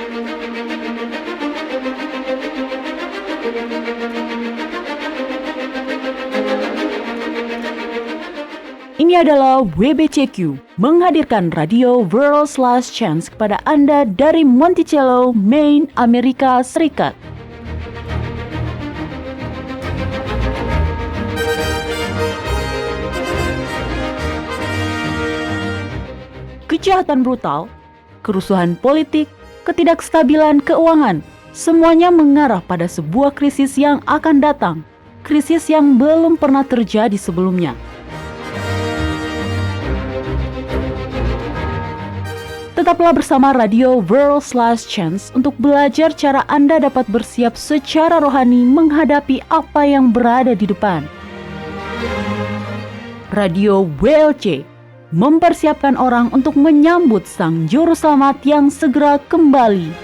Ini adalah WBCQ, menghadirkan radio World's Last Chance kepada Anda dari Monticello, Maine, Amerika Serikat. Kejahatan brutal, kerusuhan politik, ketidakstabilan keuangan, semuanya mengarah pada sebuah krisis yang akan datang, krisis yang belum pernah terjadi sebelumnya. Tetaplah bersama Radio World's Last Chance untuk belajar cara Anda dapat bersiap secara rohani menghadapi apa yang berada di depan. Radio WLC mempersiapkan orang untuk menyambut Sang Juru Selamat yang segera kembali.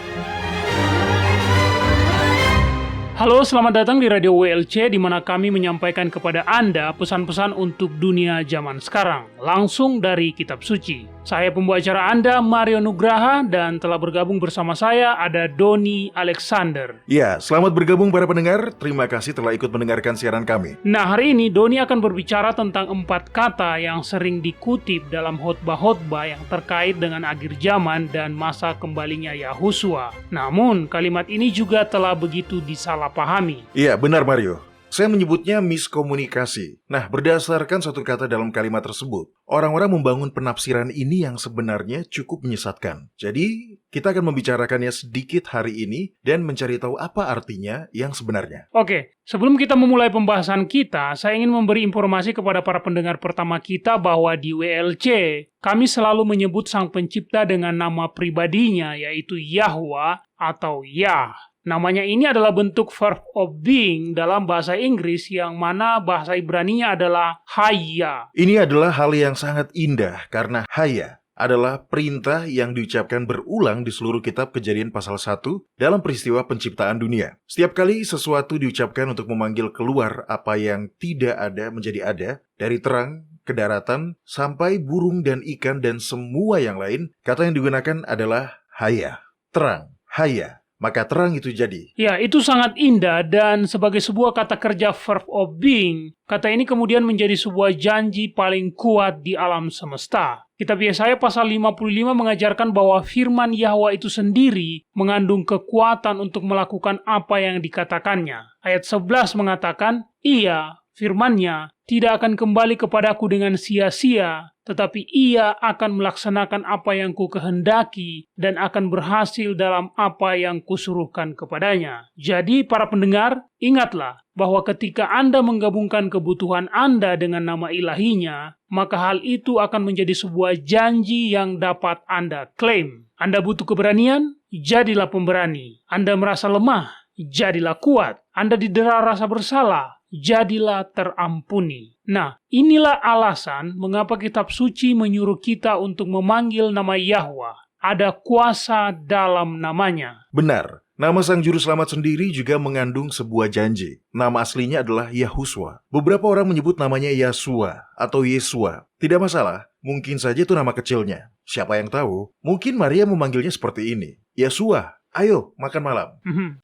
Halo, selamat datang di Radio WLC, di mana kami menyampaikan kepada Anda pesan-pesan untuk dunia zaman sekarang, langsung dari Kitab Suci. Saya pembawa acara Anda, Mario Nugraha, dan telah bergabung bersama saya ada Doni Alexander. Ya, selamat bergabung para pendengar. Terima kasih telah ikut mendengarkan siaran kami. Nah, hari ini Doni akan berbicara tentang 4 kata yang sering dikutip dalam khotbah-khotbah yang terkait dengan akhir zaman dan masa kembalinya Yahusua. Namun, kalimat ini juga telah begitu disalahpahami. Iya, benar Mario. Saya menyebutnya miskomunikasi. Nah, berdasarkan satu kata dalam kalimat tersebut, orang-orang membangun penafsiran ini yang sebenarnya cukup menyesatkan. Jadi, kita akan membicarakannya sedikit hari ini dan mencari tahu apa artinya yang sebenarnya. Oke, sebelum kita memulai pembahasan kita, saya ingin memberi informasi kepada para pendengar pertama kita bahwa di WLC, kami selalu menyebut Sang Pencipta dengan nama pribadinya, yaitu Yahwa atau Yah. Namanya ini adalah bentuk verb of being dalam bahasa Inggris yang mana bahasa Ibraninya adalah Haya. Ini adalah hal yang sangat indah karena Haya adalah perintah yang diucapkan berulang di seluruh kitab Kejadian pasal 1 dalam peristiwa penciptaan dunia. Setiap kali sesuatu diucapkan untuk memanggil keluar apa yang tidak ada menjadi ada, dari terang ke daratan sampai burung dan ikan dan semua yang lain, kata yang digunakan adalah Haya, terang, Haya. Maka terang itu jadi. Ya, itu sangat indah dan sebagai sebuah kata kerja verb of being, kata ini kemudian menjadi sebuah janji paling kuat di alam semesta. Kitab Yesaya pasal 55 mengajarkan bahwa firman Yahwa itu sendiri mengandung kekuatan untuk melakukan apa yang dikatakannya. Ayat 11 mengatakan, Ia, firman-Nya, tidak akan kembali kepadaku dengan sia-sia, tetapi ia akan melaksanakan apa yang ku kehendaki dan akan berhasil dalam apa yang kusuruhkan kepadanya. Jadi para pendengar, ingatlah bahwa ketika Anda menggabungkan kebutuhan Anda dengan nama ilahinya, maka hal itu akan menjadi sebuah janji yang dapat Anda klaim. Anda butuh keberanian? Jadilah pemberani. Anda merasa lemah? Jadilah kuat. Anda didera rasa bersalah? Jadilah terampuni. Nah, inilah alasan mengapa kitab suci menyuruh kita untuk memanggil nama Yahwa. Ada kuasa dalam namanya. Benar, nama Sang Juru Selamat sendiri juga mengandung sebuah janji. Nama aslinya adalah Yahuswa. Beberapa orang menyebut namanya Yasua atau Yesua. Tidak masalah, mungkin saja itu nama kecilnya. Siapa yang tahu, mungkin Maria memanggilnya seperti ini. Yasua. Ayo, makan malam.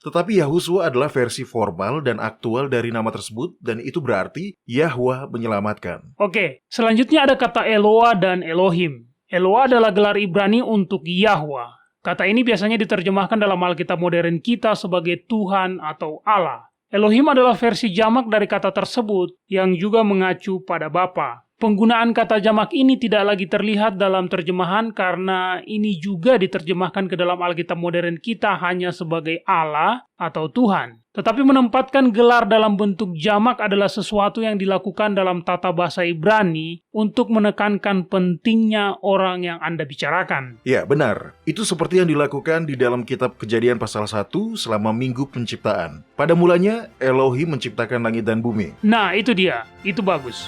Tetapi Yahusua adalah versi formal dan aktual dari nama tersebut, dan itu berarti Yahwa menyelamatkan. Oke, selanjutnya ada kata Eloah dan Elohim. Eloah adalah gelar Ibrani untuk Yahwa. Kata ini biasanya diterjemahkan dalam Alkitab modern kita sebagai Tuhan atau Allah. Elohim adalah versi jamak dari kata tersebut yang juga mengacu pada Bapa. Penggunaan kata jamak ini tidak lagi terlihat dalam terjemahan karena ini juga diterjemahkan ke dalam Alkitab modern kita hanya sebagai Allah atau Tuhan. Tetapi menempatkan gelar dalam bentuk jamak adalah sesuatu yang dilakukan dalam tata bahasa Ibrani untuk menekankan pentingnya orang yang Anda bicarakan. Ya, benar. Itu seperti yang dilakukan di dalam kitab Kejadian pasal 1 selama minggu penciptaan. Pada mulanya, Elohim menciptakan langit dan bumi. Nah, itu dia. Itu bagus.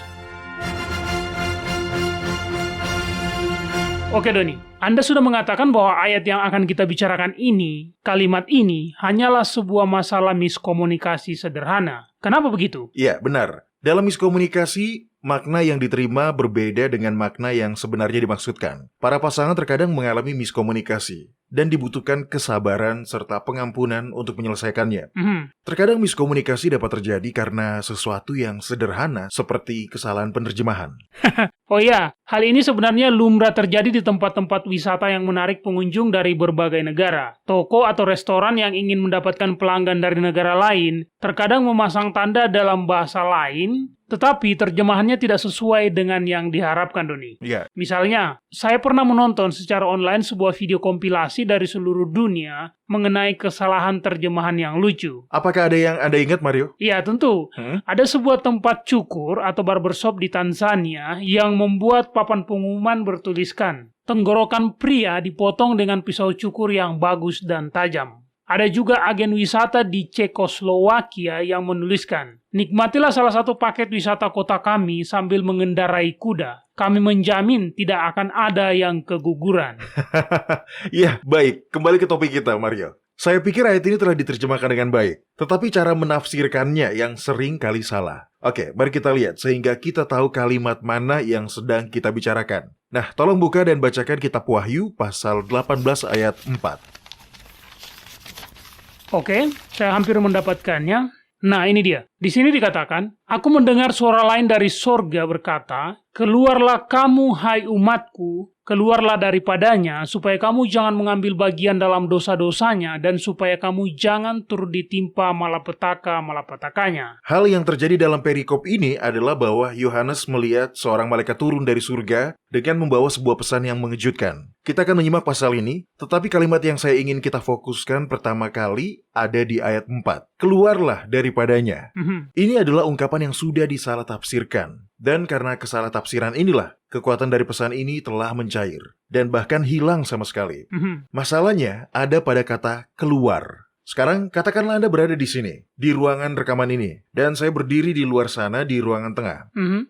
Oke Doni, Anda sudah mengatakan bahwa ayat yang akan kita bicarakan ini, kalimat ini, hanyalah sebuah masalah miskomunikasi sederhana. Kenapa begitu? Ya, benar. Dalam miskomunikasi, makna yang diterima berbeda dengan makna yang sebenarnya dimaksudkan. Para pasangan terkadang mengalami miskomunikasi dan dibutuhkan kesabaran serta pengampunan untuk menyelesaikannya. Terkadang miskomunikasi dapat terjadi karena sesuatu yang sederhana seperti kesalahan penerjemahan. Oh iya, hal ini sebenarnya lumrah terjadi di tempat-tempat wisata yang menarik pengunjung dari berbagai negara. Toko atau restoran yang ingin mendapatkan pelanggan dari negara lain terkadang memasang tanda dalam bahasa lain, tetapi terjemahannya tidak sesuai dengan yang diharapkan, Doni. Ya, Misalnya, saya pernah menonton secara online sebuah video kompilasi dari seluruh dunia mengenai kesalahan terjemahan yang lucu. apakah ada yang Anda ingat, Mario? Iya, tentu. Ada sebuah tempat cukur atau barbershop di Tanzania yang membuat papan pengumuman bertuliskan, "Tenggorokan pria dipotong dengan pisau cukur yang bagus dan tajam." Ada juga agen wisata di Cekoslowakia yang menuliskan, "Nikmatilah salah satu paket wisata kota kami sambil mengendarai kuda. Kami menjamin tidak akan ada yang keguguran." Ya, baik. Kembali ke topik kita, Mario. Saya pikir ayat ini telah diterjemahkan dengan baik, tetapi cara menafsirkannya yang sering kali salah. Oke, mari kita lihat sehingga kita tahu kalimat mana yang sedang kita bicarakan. Nah, tolong buka dan bacakan kitab Wahyu pasal 18 ayat 4. Oke, saya hampir mendapatkannya. Nah, ini dia. Di sini dikatakan, "Aku mendengar suara lain dari sorga berkata, 'Keluarlah kamu, hai umatku, keluarlah daripadanya, supaya kamu jangan mengambil bagian dalam dosa-dosanya, dan supaya kamu jangan turut ditimpa malapetaka-malapetakanya.'" Hal yang terjadi dalam perikop ini adalah bahwa Yohanes melihat seorang malaikat turun dari surga dengan membawa sebuah pesan yang mengejutkan. Kita akan menyimak pasal ini, tetapi kalimat yang saya ingin kita fokuskan pertama kali ada di ayat 4. Keluarlah daripadanya. Ini adalah ungkapan yang sudah disalah tafsirkan. Dan karena kesalah tafsiran inilah, kekuatan dari pesan ini telah mencair. Dan bahkan hilang sama sekali. Masalahnya ada pada kata keluar. Sekarang katakanlah Anda berada di sini, di ruangan rekaman ini. Dan saya berdiri di luar sana di ruangan tengah.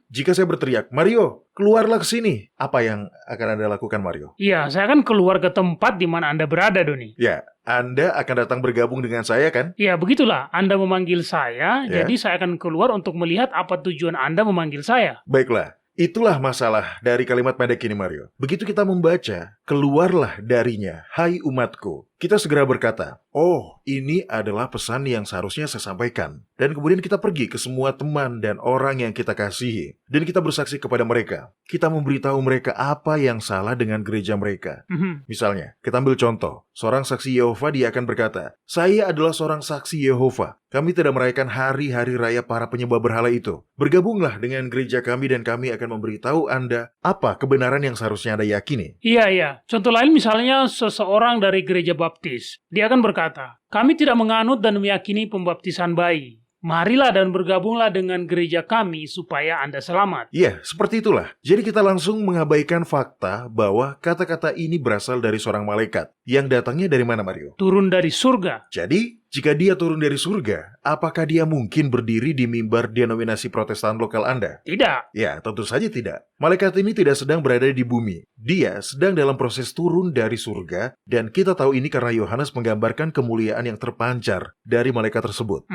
Jika saya berteriak, "Mario, keluarlah ke sini." Apa yang akan Anda lakukan, Mario? Iya, saya akan keluar ke tempat di mana Anda berada, Doni. Ya, Anda akan datang bergabung dengan saya kan? Ya, begitulah. Anda memanggil saya, Ya. jadi saya akan keluar untuk melihat apa tujuan Anda memanggil saya. Baiklah, itulah masalah dari kalimat pendek ini, Mario. Begitu kita membaca, "Keluarlah darinya, hai umatku." Kita segera berkata, "Oh, ini adalah pesan yang seharusnya saya sampaikan." Dan kemudian kita pergi ke semua teman dan orang yang kita kasihi. Dan kita bersaksi kepada mereka. Kita memberitahu mereka apa yang salah dengan gereja mereka. Misalnya, kita ambil contoh. Seorang saksi Yehova dia akan berkata, "Saya adalah seorang saksi Yehova. Kami tidak merayakan hari-hari raya para penyembah berhala itu. Bergabunglah dengan gereja kami dan kami akan memberitahu Anda apa kebenaran yang seharusnya Anda yakini." Iya. Contoh lain misalnya seseorang dari gereja baptis. Dia akan berkata, "Kami tidak menganut dan meyakini pembaptisan bayi. Marilah dan bergabunglah dengan gereja kami supaya Anda selamat." Ya, seperti itulah. Jadi kita langsung mengabaikan fakta bahwa kata-kata ini berasal dari seorang malaikat. Yang datangnya dari mana, Mario? Turun dari surga. Jadi, jika dia turun dari surga, apakah dia mungkin berdiri di mimbar denominasi Protestan lokal Anda? Tidak. Ya, tentu saja tidak. Malaikat ini tidak sedang berada di bumi. Dia sedang dalam proses turun dari surga, dan kita tahu ini karena Yohanes menggambarkan kemuliaan yang terpancar dari malaikat tersebut.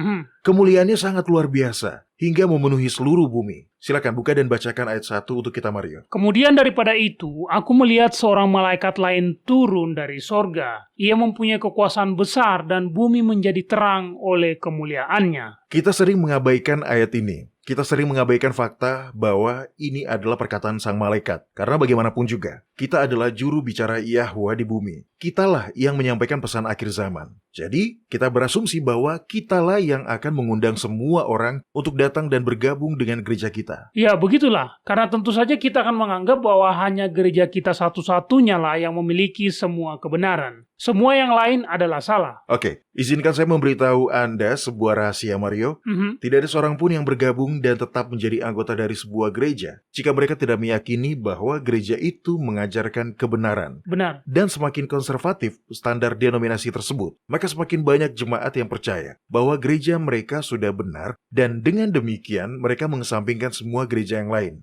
Kemuliaannya sangat luar biasa, hingga memenuhi seluruh bumi. Silakan buka dan bacakan ayat 1 untuk kita, Mario. Kemudian daripada itu, aku melihat seorang malaikat lain turun dari sorga. Ia mempunyai kekuasaan besar dan bumi menjadi terang oleh kemuliaannya. Kita sering mengabaikan ayat ini. Kita sering mengabaikan fakta bahwa ini adalah perkataan sang malaikat. Karena bagaimanapun juga, kita adalah juru bicara Yahwa di bumi. Kitalah yang menyampaikan pesan akhir zaman. Jadi, kita berasumsi bahwa kitalah yang akan mengundang semua orang untuk datang dan bergabung dengan gereja kita. Ya, begitulah. Karena tentu saja kita akan menganggap bahwa hanya gereja kita satu-satunya lah yang memiliki semua kebenaran. Semua yang lain adalah salah. Oke, izinkan saya memberitahu Anda sebuah rahasia, Mario. Tidak ada seorang pun yang bergabung dan tetap menjadi anggota dari sebuah gereja jika mereka tidak meyakini bahwa gereja itu mengajarkan kebenaran. Benar. Dan semakin konservatif standar denominasi tersebut, maka semakin banyak jemaat yang percaya bahwa gereja mereka sudah benar, dan dengan demikian mereka mengesampingkan semua gereja yang lain.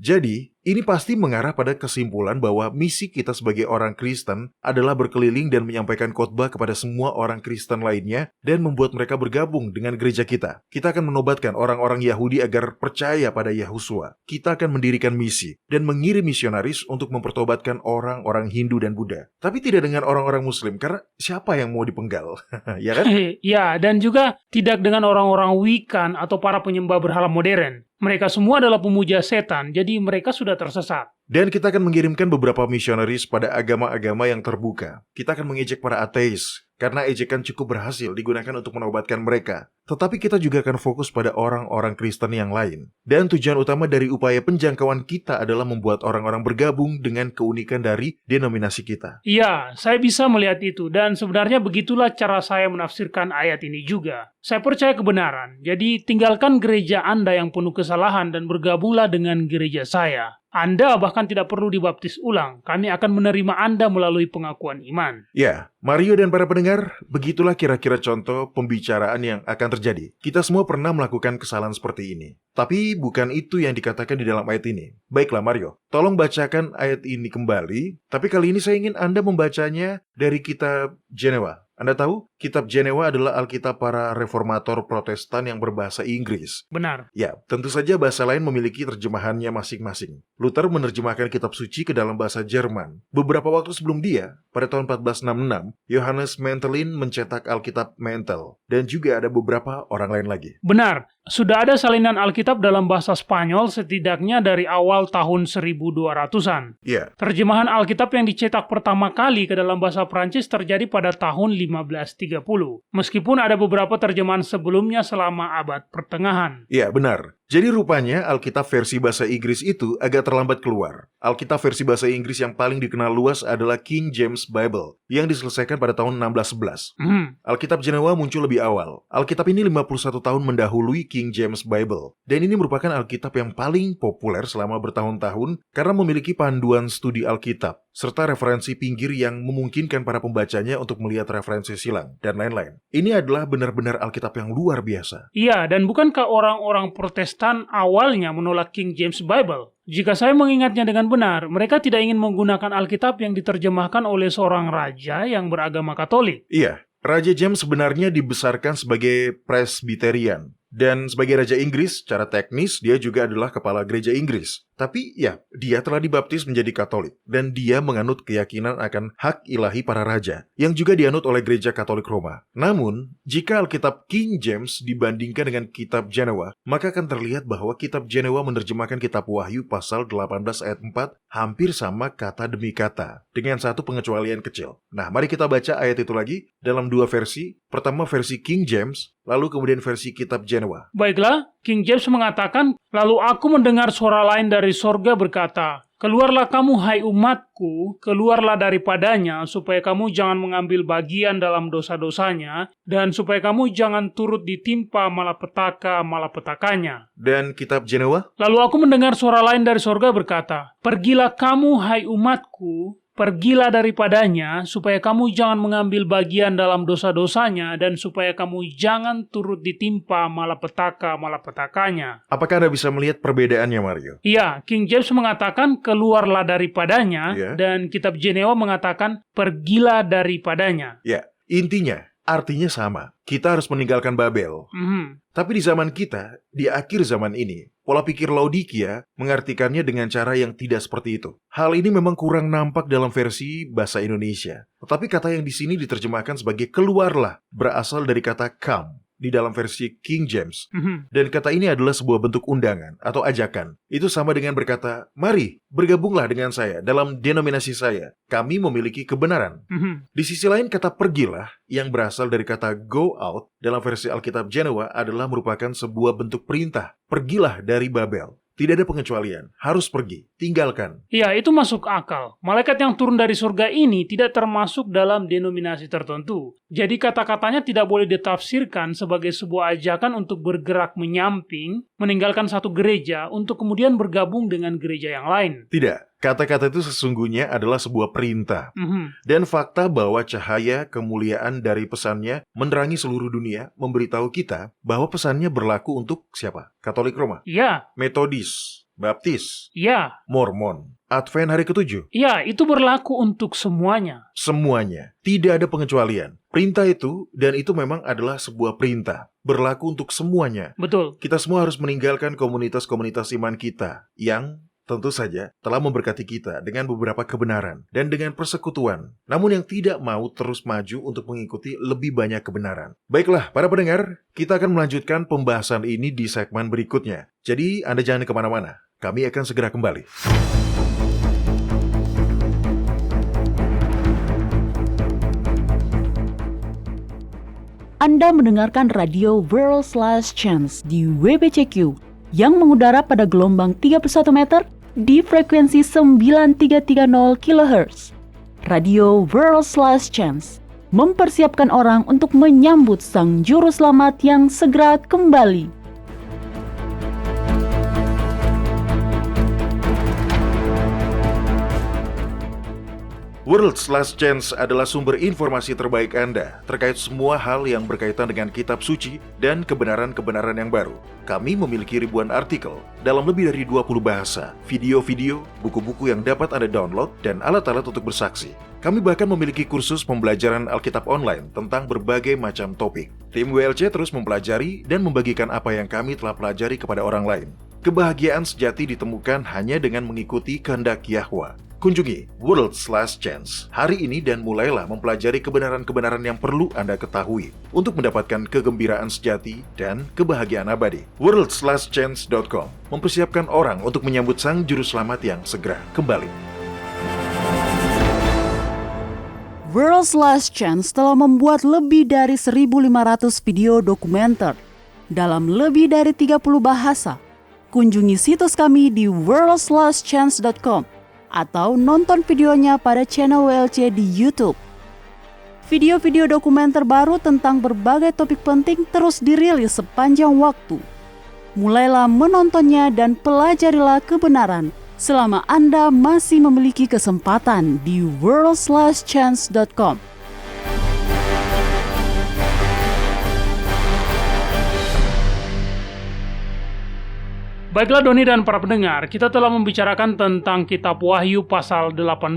Jadi, Ini pasti mengarah pada kesimpulan bahwa misi kita sebagai orang Kristen adalah berkeliling dan menyampaikan khotbah kepada semua orang Kristen lainnya dan membuat mereka bergabung dengan gereja kita. Kita akan menobatkan orang-orang Yahudi agar percaya pada Yahusua. Kita akan mendirikan misi dan mengirim misionaris untuk mempertobatkan orang-orang Hindu dan Buddha. Tapi tidak dengan orang-orang Muslim, karena siapa yang mau dipenggal? Ya kan? Ya, dan juga tidak dengan orang-orang Wiccan atau para penyembah berhala modern. Mereka semua adalah pemuja setan, jadi mereka sudah tersesat. Dan kita akan mengirimkan beberapa misionaris pada agama-agama yang terbuka. Kita akan mengejek para ateis, karena ejekan cukup berhasil digunakan untuk menobatkan mereka. Tetapi kita juga akan fokus pada orang-orang Kristen yang lain. Dan tujuan utama dari upaya penjangkauan kita adalah membuat orang-orang bergabung dengan keunikan dari denominasi kita. Iya, saya bisa melihat itu, dan sebenarnya begitulah cara saya menafsirkan ayat ini juga. Saya percaya kebenaran, jadi tinggalkan gereja Anda yang penuh kesalahan dan bergabunglah dengan gereja saya. Anda bahkan tidak perlu dibaptis ulang. Kami akan menerima Anda melalui pengakuan iman. Ya, Mario dan para pendengar, begitulah kira-kira contoh pembicaraan yang akan terjadi. Kita semua pernah melakukan kesalahan seperti ini. Tapi bukan itu yang dikatakan di dalam ayat ini. Baiklah Mario, tolong bacakan ayat ini kembali. Tapi kali ini saya ingin Anda membacanya dari kitab Genewa. Anda tahu, kitab Genewa adalah Alkitab para reformator Protestan yang berbahasa Inggris. Benar. Ya, tentu saja bahasa lain memiliki terjemahannya masing-masing. Luther menerjemahkan kitab suci ke dalam bahasa Jerman. Beberapa waktu sebelum dia, pada tahun 1466, Johannes Mentelin mencetak Alkitab Mentel. Dan juga ada beberapa orang lain lagi. Benar. Sudah ada salinan Alkitab dalam bahasa Spanyol setidaknya dari awal tahun 1200-an. Ya. Terjemahan Alkitab yang dicetak pertama kali ke dalam bahasa Prancis terjadi pada tahun 1530. Meskipun ada beberapa terjemahan sebelumnya selama abad pertengahan. Ya, benar. Jadi rupanya Alkitab versi bahasa Inggris itu agak terlambat keluar. Alkitab versi bahasa Inggris yang paling dikenal luas adalah King James Bible, yang diselesaikan pada tahun 1611. Alkitab Genewa muncul lebih awal. Alkitab ini 51 tahun mendahului King James Bible. Dan ini merupakan Alkitab yang paling populer selama bertahun-tahun karena memiliki panduan studi Alkitab, serta referensi pinggir yang memungkinkan para pembacanya untuk melihat referensi silang, dan lain-lain. Ini adalah benar-benar Alkitab yang luar biasa. Iya, dan bukankah orang-orang Protestan awalnya menolak King James Bible? Jika saya mengingatnya dengan benar, mereka tidak ingin menggunakan Alkitab yang diterjemahkan oleh seorang raja yang beragama Katolik. Iya, Raja James sebenarnya dibesarkan sebagai Presbyterian. Dan sebagai Raja Inggris, secara teknis dia juga adalah kepala gereja Inggris. Tapi ya, dia telah dibaptis menjadi Katolik. Dan dia menganut keyakinan akan hak ilahi para raja, yang juga dianut oleh gereja Katolik Roma. Namun, jika Alkitab King James dibandingkan dengan kitab Genewa, maka akan terlihat bahwa kitab Genewa menerjemahkan kitab Wahyu pasal 18 ayat 4 hampir sama kata demi kata, dengan satu pengecualian kecil. Nah, mari kita baca ayat itu lagi dalam dua versi. Pertama versi King James, lalu kemudian versi kitab Genewa. Baiklah, King James mengatakan, "Lalu aku mendengar suara lain dari sorga berkata, Keluarlah kamu hai umatku, keluarlah daripadanya, supaya kamu jangan mengambil bagian dalam dosa-dosanya, dan supaya kamu jangan turut ditimpa malapetaka-malapetakanya." Dan kitab Genewa? Lalu aku mendengar suara lain dari sorga berkata, "Pergilah kamu hai umatku, pergilah daripadanya, supaya kamu jangan mengambil bagian dalam dosa-dosanya, dan supaya kamu jangan turut ditimpa malapetaka-malapetakanya." Apakah Anda bisa melihat perbedaannya, Mario? Iya, King James mengatakan keluarlah daripadanya, Ya. dan kitab Genewa mengatakan pergilah daripadanya. Ya, intinya, artinya sama. Kita harus meninggalkan Babel. Tapi di zaman kita, di akhir zaman ini, pola pikir Laodikia mengartikannya dengan cara yang tidak seperti itu. Hal ini memang kurang nampak dalam versi bahasa Indonesia. Tetapi kata yang di sini diterjemahkan sebagai keluarlah, berasal dari kata come di dalam versi King James. Dan kata ini adalah sebuah bentuk undangan atau ajakan. Itu sama dengan berkata, mari bergabunglah dengan saya dalam denominasi saya. Kami memiliki kebenaran. Di sisi lain, kata pergilah yang berasal dari kata go out dalam versi Alkitab Genewa adalah merupakan sebuah bentuk perintah. Pergilah dari Babel. Tidak ada pengecualian, harus pergi, tinggalkan. Ya, itu masuk akal. Malaikat yang turun dari surga ini tidak termasuk dalam denominasi tertentu. Jadi kata-katanya tidak boleh ditafsirkan sebagai sebuah ajakan untuk bergerak menyamping, meninggalkan satu gereja untuk kemudian bergabung dengan gereja yang lain. Tidak. Kata-kata itu sesungguhnya adalah sebuah perintah. Dan fakta bahwa cahaya kemuliaan dari pesannya menerangi seluruh dunia memberitahu kita bahwa pesannya berlaku untuk siapa? Katolik Roma? Ya. Metodis? Baptis? Ya. Mormon? Advent hari ke-7? Ya, itu berlaku untuk semuanya. Semuanya. Tidak ada pengecualian. Perintah itu, dan itu memang adalah sebuah perintah. Berlaku untuk semuanya. Betul. Kita semua harus meninggalkan komunitas-komunitas iman kita yang tentu saja telah memberkati kita dengan beberapa kebenaran dan dengan persekutuan, namun yang tidak mau terus maju untuk mengikuti lebih banyak kebenaran. Baiklah, para pendengar, kita akan melanjutkan pembahasan ini di segmen berikutnya. Jadi, Anda jangan kemana-mana. Kami akan segera kembali. Anda mendengarkan radio World's Last Chance di WBCQ yang mengudara pada gelombang 31 meter di frekuensi 9330 kHz. Radio World's Last Chance mempersiapkan orang untuk menyambut Sang Juru Selamat yang segera kembali. World's Last Chance adalah sumber informasi terbaik Anda terkait semua hal yang berkaitan dengan kitab suci dan kebenaran-kebenaran yang baru. Kami memiliki ribuan artikel dalam lebih dari 20 bahasa, video-video, buku-buku yang dapat Anda download, dan alat-alat untuk bersaksi. Kami bahkan memiliki kursus pembelajaran Alkitab online tentang berbagai macam topik. Tim WLC terus mempelajari dan membagikan apa yang kami telah pelajari kepada orang lain. Kebahagiaan sejati ditemukan hanya dengan mengikuti kehendak Yahwa. Kunjungi World's Last Chance hari ini dan mulailah mempelajari kebenaran-kebenaran yang perlu Anda ketahui untuk mendapatkan kegembiraan sejati dan kebahagiaan abadi. worldslastchance.com mempersiapkan orang untuk menyambut Sang Juru Selamat yang segera kembali. World's Last Chance telah membuat lebih dari 1.500 video dokumenter dalam lebih dari 30 bahasa. Kunjungi situs kami di worldslastchance.com atau nonton videonya pada channel WLC di YouTube. Video-video dokumenter baru tentang berbagai topik penting terus dirilis sepanjang waktu. Mulailah menontonnya dan pelajarilah kebenaran selama Anda masih memiliki kesempatan di worldslastchance.com. Baiklah Doni dan para pendengar, kita telah membicarakan tentang kitab Wahyu pasal 18.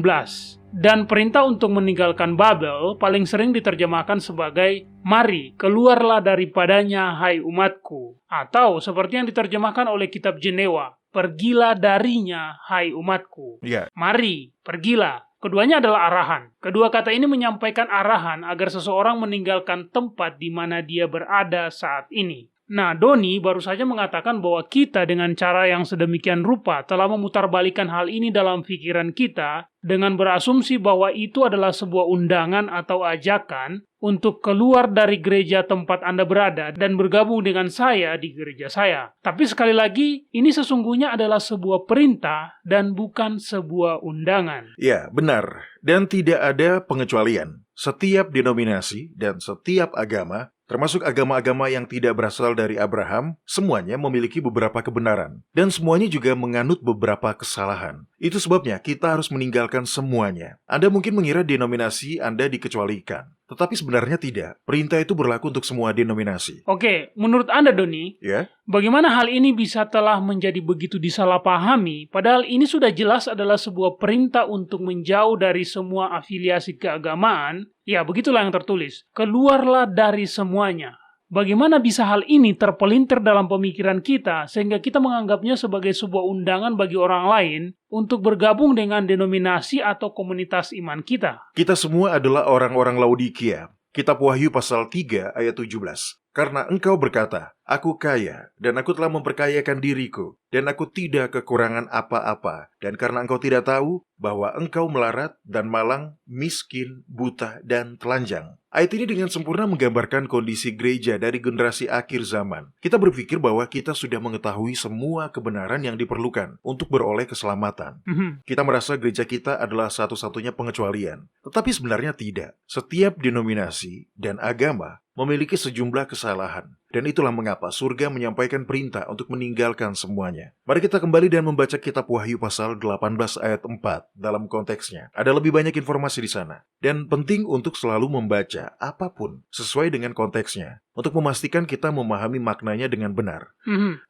Dan perintah untuk meninggalkan Babel paling sering diterjemahkan sebagai "Mari, keluarlah daripadanya, hai umatku." Atau seperti yang diterjemahkan oleh kitab Jenewa, "Pergilah darinya, hai umatku." Mari, pergilah. Keduanya adalah arahan. Kedua kata ini menyampaikan arahan agar seseorang meninggalkan tempat di mana dia berada saat ini. Nah, Doni baru saja mengatakan bahwa kita dengan cara yang sedemikian rupa telah memutarbalikkan hal ini dalam pikiran kita dengan berasumsi bahwa itu adalah sebuah undangan atau ajakan untuk keluar dari gereja tempat Anda berada dan bergabung dengan saya di gereja saya. Tapi sekali lagi, ini sesungguhnya adalah sebuah perintah dan bukan sebuah undangan. Ya, benar. Dan tidak ada pengecualian. Setiap denominasi dan setiap agama, termasuk agama-agama yang tidak berasal dari Abraham, semuanya memiliki beberapa kebenaran. Dan semuanya juga menganut beberapa kesalahan. Itu sebabnya kita harus meninggalkan semuanya. Anda mungkin mengira denominasi Anda dikecualikan. Tetapi sebenarnya tidak. Perintah itu berlaku untuk semua denominasi. Oke, menurut Anda, Doni, bagaimana hal ini bisa telah menjadi begitu disalahpahami, padahal ini sudah jelas adalah sebuah perintah untuk menjauh dari semua afiliasi keagamaan? Ya, begitulah yang tertulis. Keluarlah dari semuanya. Bagaimana bisa hal ini terpelintir dalam pemikiran kita sehingga kita menganggapnya sebagai sebuah undangan bagi orang lain untuk bergabung dengan denominasi atau komunitas iman kita? Kita semua adalah orang-orang Laodikia. Kitab Wahyu pasal 3 ayat 17. Karena engkau berkata, aku kaya, dan aku telah memperkayakan diriku, dan aku tidak kekurangan apa-apa. Dan karena engkau tidak tahu bahwa engkau melarat dan malang, miskin, buta, dan telanjang. Ayat ini dengan sempurna menggambarkan kondisi gereja dari generasi akhir zaman. Kita berpikir bahwa kita sudah mengetahui semua kebenaran yang diperlukan untuk beroleh keselamatan. Kita merasa gereja kita adalah satu-satunya pengecualian. Tetapi sebenarnya tidak. Setiap denominasi dan agama memiliki sejumlah kesalahan. Dan itulah mengapa surga menyampaikan perintah untuk meninggalkan semuanya. Mari kita kembali dan membaca kitab Wahyu pasal 18 ayat 4 dalam konteksnya. Ada lebih banyak informasi di sana. Dan penting untuk selalu membaca apapun sesuai dengan konteksnya, untuk memastikan kita memahami maknanya dengan benar.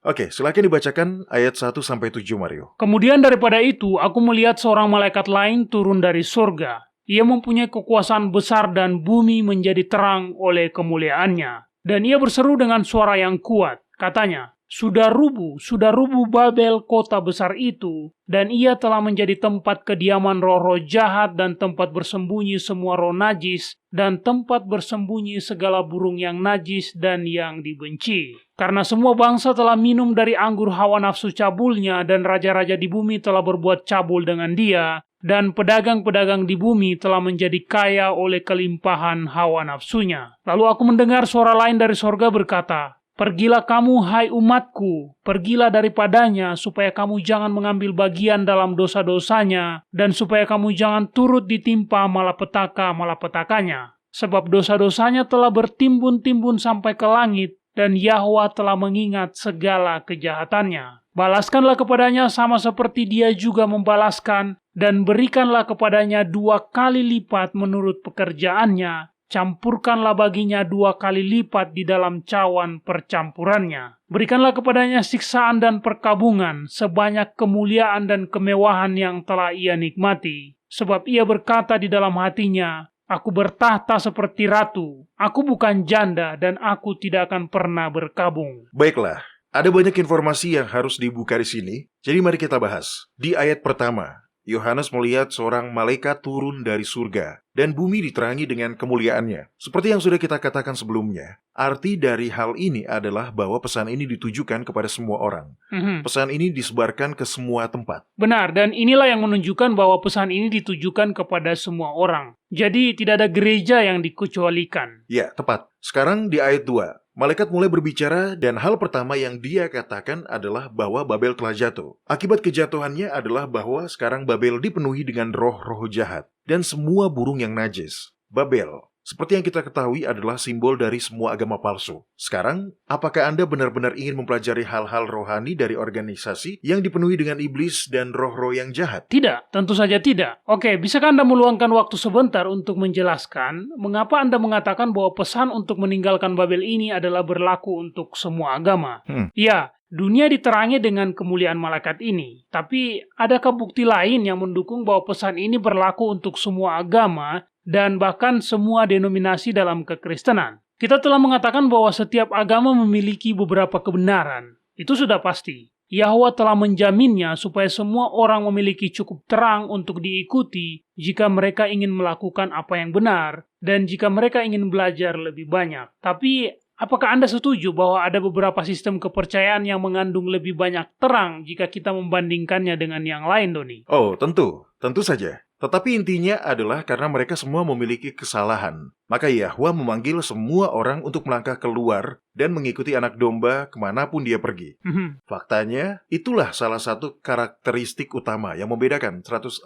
Oke, silakan dibacakan ayat 1-7, Mario. Kemudian daripada itu, aku melihat seorang malaikat lain turun dari surga. Ia mempunyai kekuasaan besar dan bumi menjadi terang oleh kemuliaannya. Dan ia berseru dengan suara yang kuat. Katanya, sudah rubuh Babel kota besar itu, dan ia telah menjadi tempat kediaman roh-roh jahat dan tempat bersembunyi semua roh najis, dan tempat bersembunyi segala burung yang najis dan yang dibenci. Karena semua bangsa telah minum dari anggur hawa nafsu cabulnya, dan raja-raja di bumi telah berbuat cabul dengan dia, dan pedagang-pedagang di bumi telah menjadi kaya oleh kelimpahan hawa nafsunya. Lalu aku mendengar suara lain dari sorga berkata, pergilah kamu, hai umatku, pergilah daripadanya, supaya kamu jangan mengambil bagian dalam dosa-dosanya, dan supaya kamu jangan turut ditimpa malapetaka-malapetakanya. Sebab dosa-dosanya telah bertimbun-timbun sampai ke langit, dan Yahwa telah mengingat segala kejahatannya. Balaskanlah kepadanya sama seperti dia juga membalaskan, dan berikanlah kepadanya 2 kali lipat menurut pekerjaannya. Campurkanlah baginya 2 kali lipat di dalam cawan percampurannya. Berikanlah kepadanya siksaan dan perkabungan, sebanyak kemuliaan dan kemewahan yang telah ia nikmati. Sebab ia berkata di dalam hatinya, aku bertahta seperti ratu, aku bukan janda, dan aku tidak akan pernah berkabung. Baiklah, ada banyak informasi yang harus dibuka di sini, jadi mari kita bahas. Di ayat pertama, Yohanes melihat seorang malaikat turun dari surga, dan bumi diterangi dengan kemuliaannya. Seperti yang sudah kita katakan sebelumnya, arti dari hal ini adalah bahwa pesan ini ditujukan kepada semua orang. Pesan ini disebarkan ke semua tempat. Benar, dan inilah yang menunjukkan bahwa pesan ini ditujukan kepada semua orang. Jadi tidak ada gereja yang dikecualikan. Ya, tepat. Sekarang di ayat 2, malaikat mulai berbicara dan hal pertama yang dia katakan adalah bahwa Babel telah jatuh. Akibat kejatuhannya adalah bahwa sekarang Babel dipenuhi dengan roh-roh jahat dan semua burung yang najis. Babel, seperti yang kita ketahui, adalah simbol dari semua agama palsu. Sekarang, apakah Anda benar-benar ingin mempelajari hal-hal rohani dari organisasi yang dipenuhi dengan iblis dan roh-roh yang jahat? Tidak, tentu saja tidak. Oke, bisakah Anda meluangkan waktu sebentar untuk menjelaskan mengapa Anda mengatakan bahwa pesan untuk meninggalkan Babel ini adalah berlaku untuk semua agama? Ya, dunia diterangi dengan kemuliaan malaikat ini. Tapi, adakah bukti lain yang mendukung bahwa pesan ini berlaku untuk semua agama dan bahkan semua denominasi dalam kekristenan? Kita telah mengatakan bahwa setiap agama memiliki beberapa kebenaran. Itu sudah pasti. Yahwa telah menjaminnya supaya semua orang memiliki cukup terang untuk diikuti jika mereka ingin melakukan apa yang benar dan jika mereka ingin belajar lebih banyak. Tapi, apakah Anda setuju bahwa ada beberapa sistem kepercayaan yang mengandung lebih banyak terang jika kita membandingkannya dengan yang lain, Doni? Oh, tentu saja. Tetapi intinya adalah karena mereka semua memiliki kesalahan. Maka Yahwa memanggil semua orang untuk melangkah keluar dan mengikuti anak domba kemanapun dia pergi. Faktanya, itulah salah satu karakteristik utama yang membedakan 144.000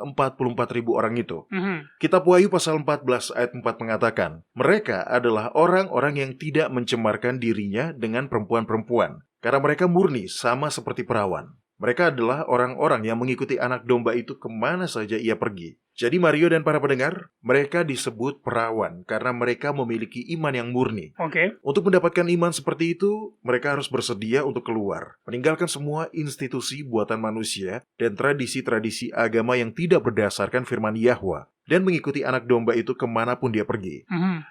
orang itu. Kitab Wahyu pasal 14 ayat 4 mengatakan, mereka adalah orang-orang yang tidak mencemarkan dirinya dengan perempuan-perempuan, karena mereka murni sama seperti perawan. Mereka adalah orang-orang yang mengikuti anak domba itu kemana saja ia pergi. Jadi Mario dan para pendengar, mereka disebut perawan karena mereka memiliki iman yang murni. Untuk mendapatkan iman seperti itu, mereka harus bersedia untuk keluar, meninggalkan semua institusi buatan manusia dan tradisi-tradisi agama yang tidak berdasarkan firman Yahwa, dan mengikuti anak domba itu kemanapun dia pergi.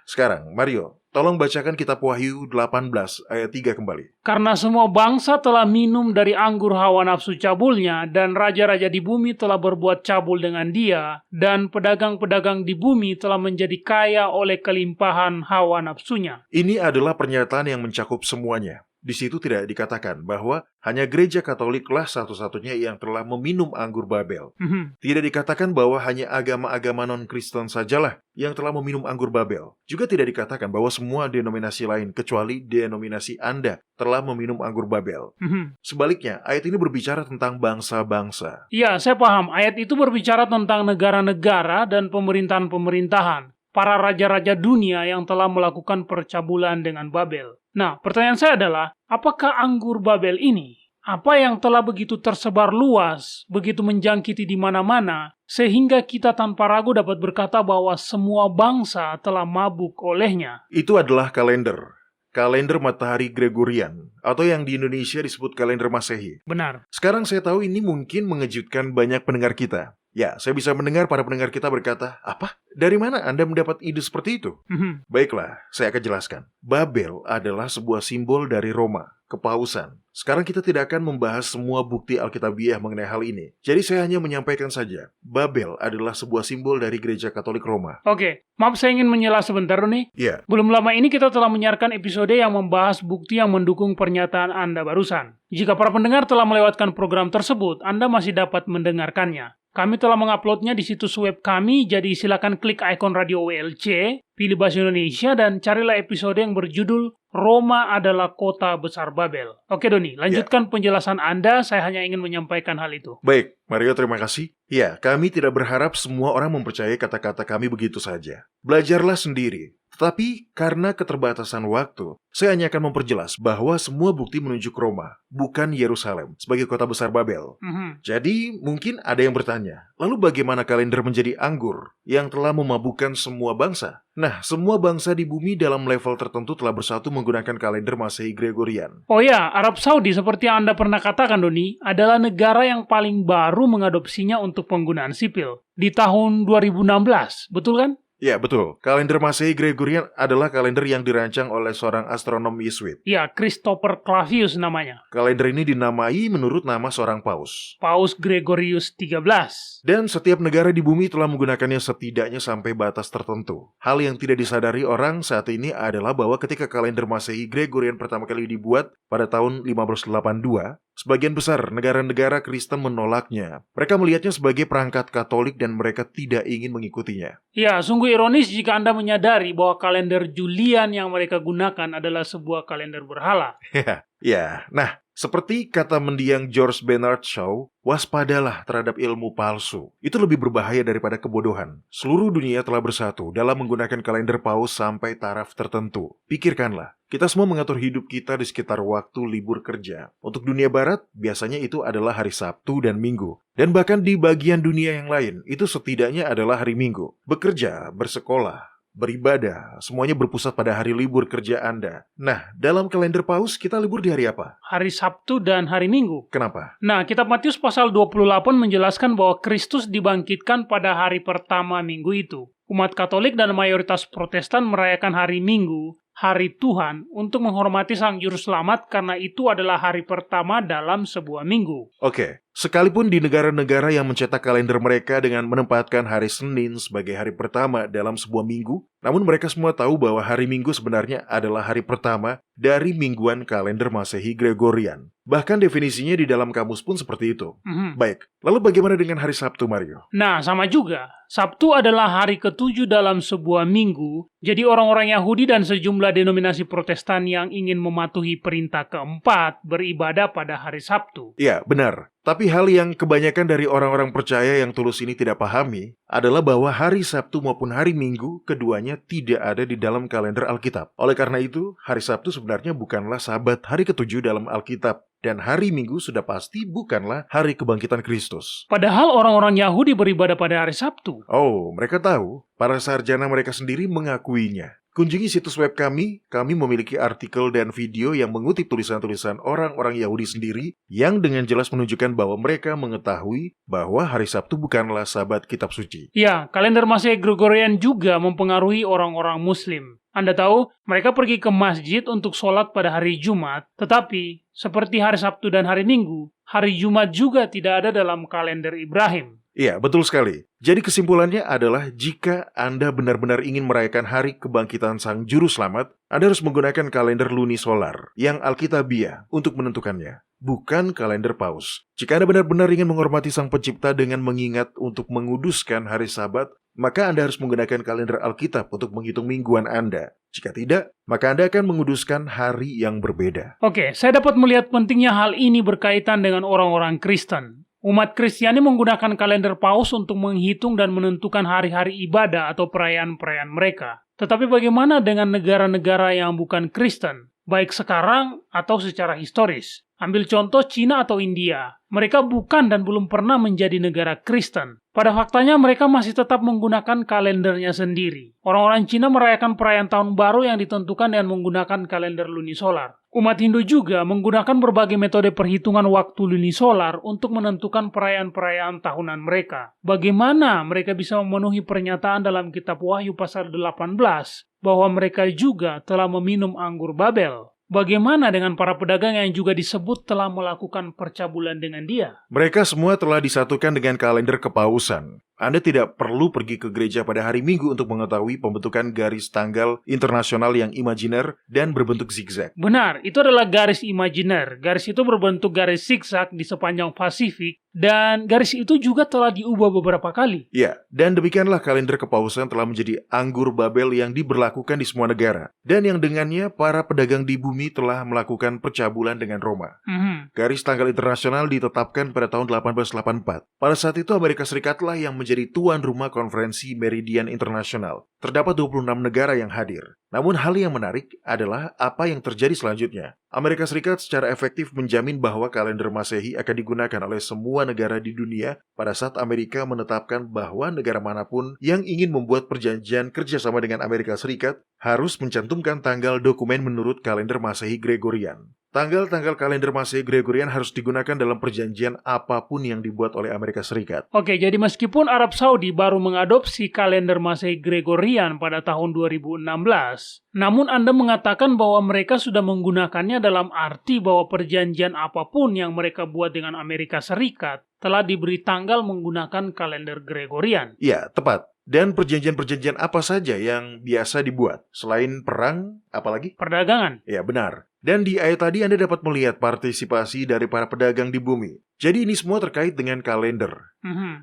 Sekarang, Mario, tolong bacakan kitab Wahyu 18 ayat 3 kembali. Karena semua bangsa telah minum dari anggur hawa nafsu cabulnya, dan raja-raja di bumi telah berbuat cabul dengan dia, dan pedagang-pedagang di bumi telah menjadi kaya oleh kelimpahan hawa nafsunya. Ini adalah pernyataan yang mencakup semuanya. Di situ tidak dikatakan bahwa hanya gereja Katoliklah satu-satunya yang telah meminum anggur Babel. Tidak dikatakan bahwa hanya agama-agama non-Kristen sajalah yang telah meminum anggur Babel. Juga tidak dikatakan bahwa semua denominasi lain kecuali denominasi Anda telah meminum anggur Babel. Sebaliknya, ayat ini berbicara tentang bangsa-bangsa. Ya, saya paham. Ayat itu berbicara tentang negara-negara dan pemerintahan-pemerintahan. para raja-raja dunia yang telah melakukan percabulan dengan Babel. Nah, pertanyaan saya adalah, apakah anggur Babel ini, apa yang telah begitu tersebar luas, begitu menjangkiti di mana-mana, sehingga kita tanpa ragu dapat berkata bahwa semua bangsa telah mabuk olehnya? Itu adalah kalender. Kalender matahari Gregorian, atau yang di Indonesia disebut kalender Masehi. Benar. Sekarang saya tahu ini mungkin mengejutkan banyak pendengar kita. Ya, saya bisa mendengar para pendengar kita berkata, apa? Dari mana Anda mendapat ide seperti itu? Baiklah, saya akan jelaskan. Babel adalah sebuah simbol dari Roma, kepausan. Sekarang kita tidak akan membahas semua bukti Alkitabiah mengenai hal ini. Jadi saya hanya menyampaikan saja, Babel adalah sebuah simbol dari Gereja Katolik Roma. Oke, maaf saya ingin menyela sebentar nih. Ya, Belum lama ini kita telah menyiarkan episode yang membahas bukti yang mendukung pernyataan Anda barusan. Jika para pendengar telah melewatkan program tersebut, Anda masih dapat mendengarkannya. Kami telah menguploadnya di situs web kami, jadi silakan klik ikon radio WLC, pilih bahasa Indonesia, dan carilah episode yang berjudul Roma adalah Kota Besar Babel. Oke Doni, lanjutkan penjelasan Anda, saya hanya ingin menyampaikan hal itu. baik. Mario, terima kasih. Ya, kami tidak berharap semua orang mempercayai kata-kata kami begitu saja. Belajarlah sendiri. Tetapi karena keterbatasan waktu, saya hanya akan memperjelas bahwa semua bukti menunjuk Roma, bukan Yerusalem, sebagai kota besar Babel. Jadi, mungkin ada yang bertanya, lalu bagaimana kalender menjadi anggur yang telah memabukkan semua bangsa? Nah, semua bangsa di bumi dalam level tertentu telah bersatu menggunakan kalender Masehi Gregorian. Oh ya, Arab Saudi seperti yang Anda pernah katakan Doni, adalah negara yang paling baru mengadopsinya untuk penggunaan sipil. Di tahun 2016, betul kan? Ya, betul. Kalender Masehi Gregorian adalah kalender yang dirancang oleh seorang astronom Yesuit. Ya, Christopher Clavius namanya. Kalender ini dinamai menurut nama seorang paus. Paus Gregorius 13. Dan setiap negara di bumi telah menggunakannya setidaknya sampai batas tertentu. Hal yang tidak disadari orang saat ini adalah bahwa ketika kalender Masehi Gregorian pertama kali dibuat pada tahun 1582, sebagian besar negara-negara Kristen menolaknya. Mereka melihatnya sebagai perangkat Katolik dan mereka tidak ingin mengikutinya. Ya, sungguh ironis jika Anda menyadari bahwa kalender Julian yang mereka gunakan adalah sebuah kalender berhala. Ya, nah, seperti kata mendiang George Bernard Shaw, waspadalah terhadap ilmu palsu. Itu lebih berbahaya daripada kebodohan. Seluruh dunia telah bersatu dalam menggunakan kalender paus sampai taraf tertentu. Pikirkanlah, kita semua mengatur hidup kita di sekitar waktu libur kerja. Untuk dunia barat, biasanya itu adalah hari Sabtu dan Minggu. Dan bahkan di bagian dunia yang lain, itu setidaknya adalah hari Minggu. Bekerja, bersekolah, beribadah, semuanya berpusat pada hari libur kerja Anda. Nah, dalam kalender paus, kita libur di hari apa? Hari Sabtu dan hari Minggu. Kenapa? Nah, kitab Matius pasal 28 menjelaskan bahwa Kristus dibangkitkan pada hari pertama minggu itu. Umat Katolik dan mayoritas Protestan merayakan hari Minggu, hari Tuhan, untuk menghormati Sang Juru Selamat karena itu adalah hari pertama dalam sebuah minggu. Oke, sekalipun di negara-negara yang mencetak kalender mereka dengan menempatkan hari Senin sebagai hari pertama dalam sebuah minggu, namun mereka semua tahu bahwa hari Minggu sebenarnya adalah hari pertama dari mingguan kalender Masehi Gregorian. Bahkan definisinya di dalam kamus pun seperti itu. Baik, lalu bagaimana dengan hari Sabtu, Mario? Nah, sama juga. Sabtu adalah hari ke-7 dalam sebuah minggu, jadi orang-orang Yahudi dan sejumlah denominasi Protestan yang ingin mematuhi perintah keempat beribadah pada hari Sabtu. Ya, benar. Tapi hal yang kebanyakan dari orang-orang percaya yang tulus ini tidak pahami adalah bahwa hari Sabtu maupun hari Minggu keduanya tidak ada di dalam kalender Alkitab. Oleh karena itu, hari Sabtu sebenarnya bukanlah Sabat hari ke-7 dalam Alkitab. Dan hari Minggu sudah pasti bukanlah hari kebangkitan Kristus. Padahal orang-orang Yahudi beribadah pada hari Sabtu. Oh, mereka tahu. Para sarjana mereka sendiri mengakuinya. Kunjungi situs web kami memiliki artikel dan video yang mengutip tulisan-tulisan orang-orang Yahudi sendiri yang dengan jelas menunjukkan bahwa mereka mengetahui bahwa hari Sabtu bukanlah Sabat kitab suci. Ya, kalender Masehi Gregorian juga mempengaruhi orang-orang Muslim. Anda tahu, mereka pergi ke masjid untuk sholat pada hari Jumat, tetapi seperti hari Sabtu dan hari Minggu, hari Jumat juga tidak ada dalam kalender Ibrahim. Iya, betul sekali. Jadi kesimpulannya adalah jika Anda benar-benar ingin merayakan hari kebangkitan Sang Juru Selamat, Anda harus menggunakan kalender lunisolar yang Alkitabiah untuk menentukannya, bukan kalender paus. Jika Anda benar-benar ingin menghormati Sang Pencipta dengan mengingat untuk menguduskan hari Sabat, maka Anda harus menggunakan kalender Alkitab untuk menghitung mingguan Anda. Jika tidak, maka Anda akan menguduskan hari yang berbeda. Oke, saya dapat melihat pentingnya hal ini berkaitan dengan orang-orang Kristen. Umat Kristiani menggunakan kalender Paus untuk menghitung dan menentukan hari-hari ibadah atau perayaan-perayaan mereka. Tetapi bagaimana dengan negara-negara yang bukan Kristen, baik sekarang atau secara historis? Ambil contoh Cina atau India. Mereka bukan dan belum pernah menjadi negara Kristen. Pada faktanya mereka masih tetap menggunakan kalendernya sendiri. Orang-orang Cina merayakan perayaan tahun baru yang ditentukan dengan menggunakan kalender lunisolar. Umat Hindu juga menggunakan berbagai metode perhitungan waktu lunisolar untuk menentukan perayaan-perayaan tahunan mereka. Bagaimana mereka bisa memenuhi pernyataan dalam kitab Wahyu pasal 18 bahwa mereka juga telah meminum anggur Babel? Bagaimana dengan para pedagang yang juga disebut telah melakukan percabulan dengan dia? Mereka semua telah disatukan dengan kalender kepausan. Anda tidak perlu pergi ke gereja pada hari Minggu untuk mengetahui pembentukan garis tanggal internasional yang imajiner dan berbentuk zigzag. Benar, itu adalah garis imajiner. Garis itu berbentuk garis zigzag di sepanjang Pasifik, dan garis itu juga telah diubah beberapa kali. Ya, dan demikianlah kalender kepausan telah menjadi anggur Babel yang diberlakukan di semua negara, dan yang dengannya para pedagang di bumi telah melakukan percabulan dengan Roma. Garis tanggal internasional ditetapkan pada tahun 1884. Pada saat itu Amerika Serikatlah yang menjadi tuan rumah konferensi Meridian Internasional. Terdapat 26 negara yang hadir. Namun hal yang menarik adalah apa yang terjadi selanjutnya. Amerika Serikat secara efektif menjamin bahwa kalender Masehi akan digunakan oleh semua negara di dunia pada saat Amerika menetapkan bahwa negara manapun yang ingin membuat perjanjian kerjasama dengan Amerika Serikat harus mencantumkan tanggal dokumen menurut kalender Masehi Gregorian. Tanggal-tanggal kalender Masehi Gregorian harus digunakan dalam perjanjian apapun yang dibuat oleh Amerika Serikat. Oke, jadi meskipun Arab Saudi baru mengadopsi kalender Masehi Gregorian pada tahun 2016, namun Anda mengatakan bahwa mereka sudah menggunakannya dalam arti bahwa perjanjian apapun yang mereka buat dengan Amerika Serikat telah diberi tanggal menggunakan kalender Gregorian. Ya, tepat. Dan perjanjian-perjanjian apa saja yang biasa dibuat? Selain perang, apalagi? Perdagangan. Ya, benar. Dan di ayat tadi Anda dapat melihat partisipasi dari para pedagang di bumi. Jadi ini semua terkait dengan kalender.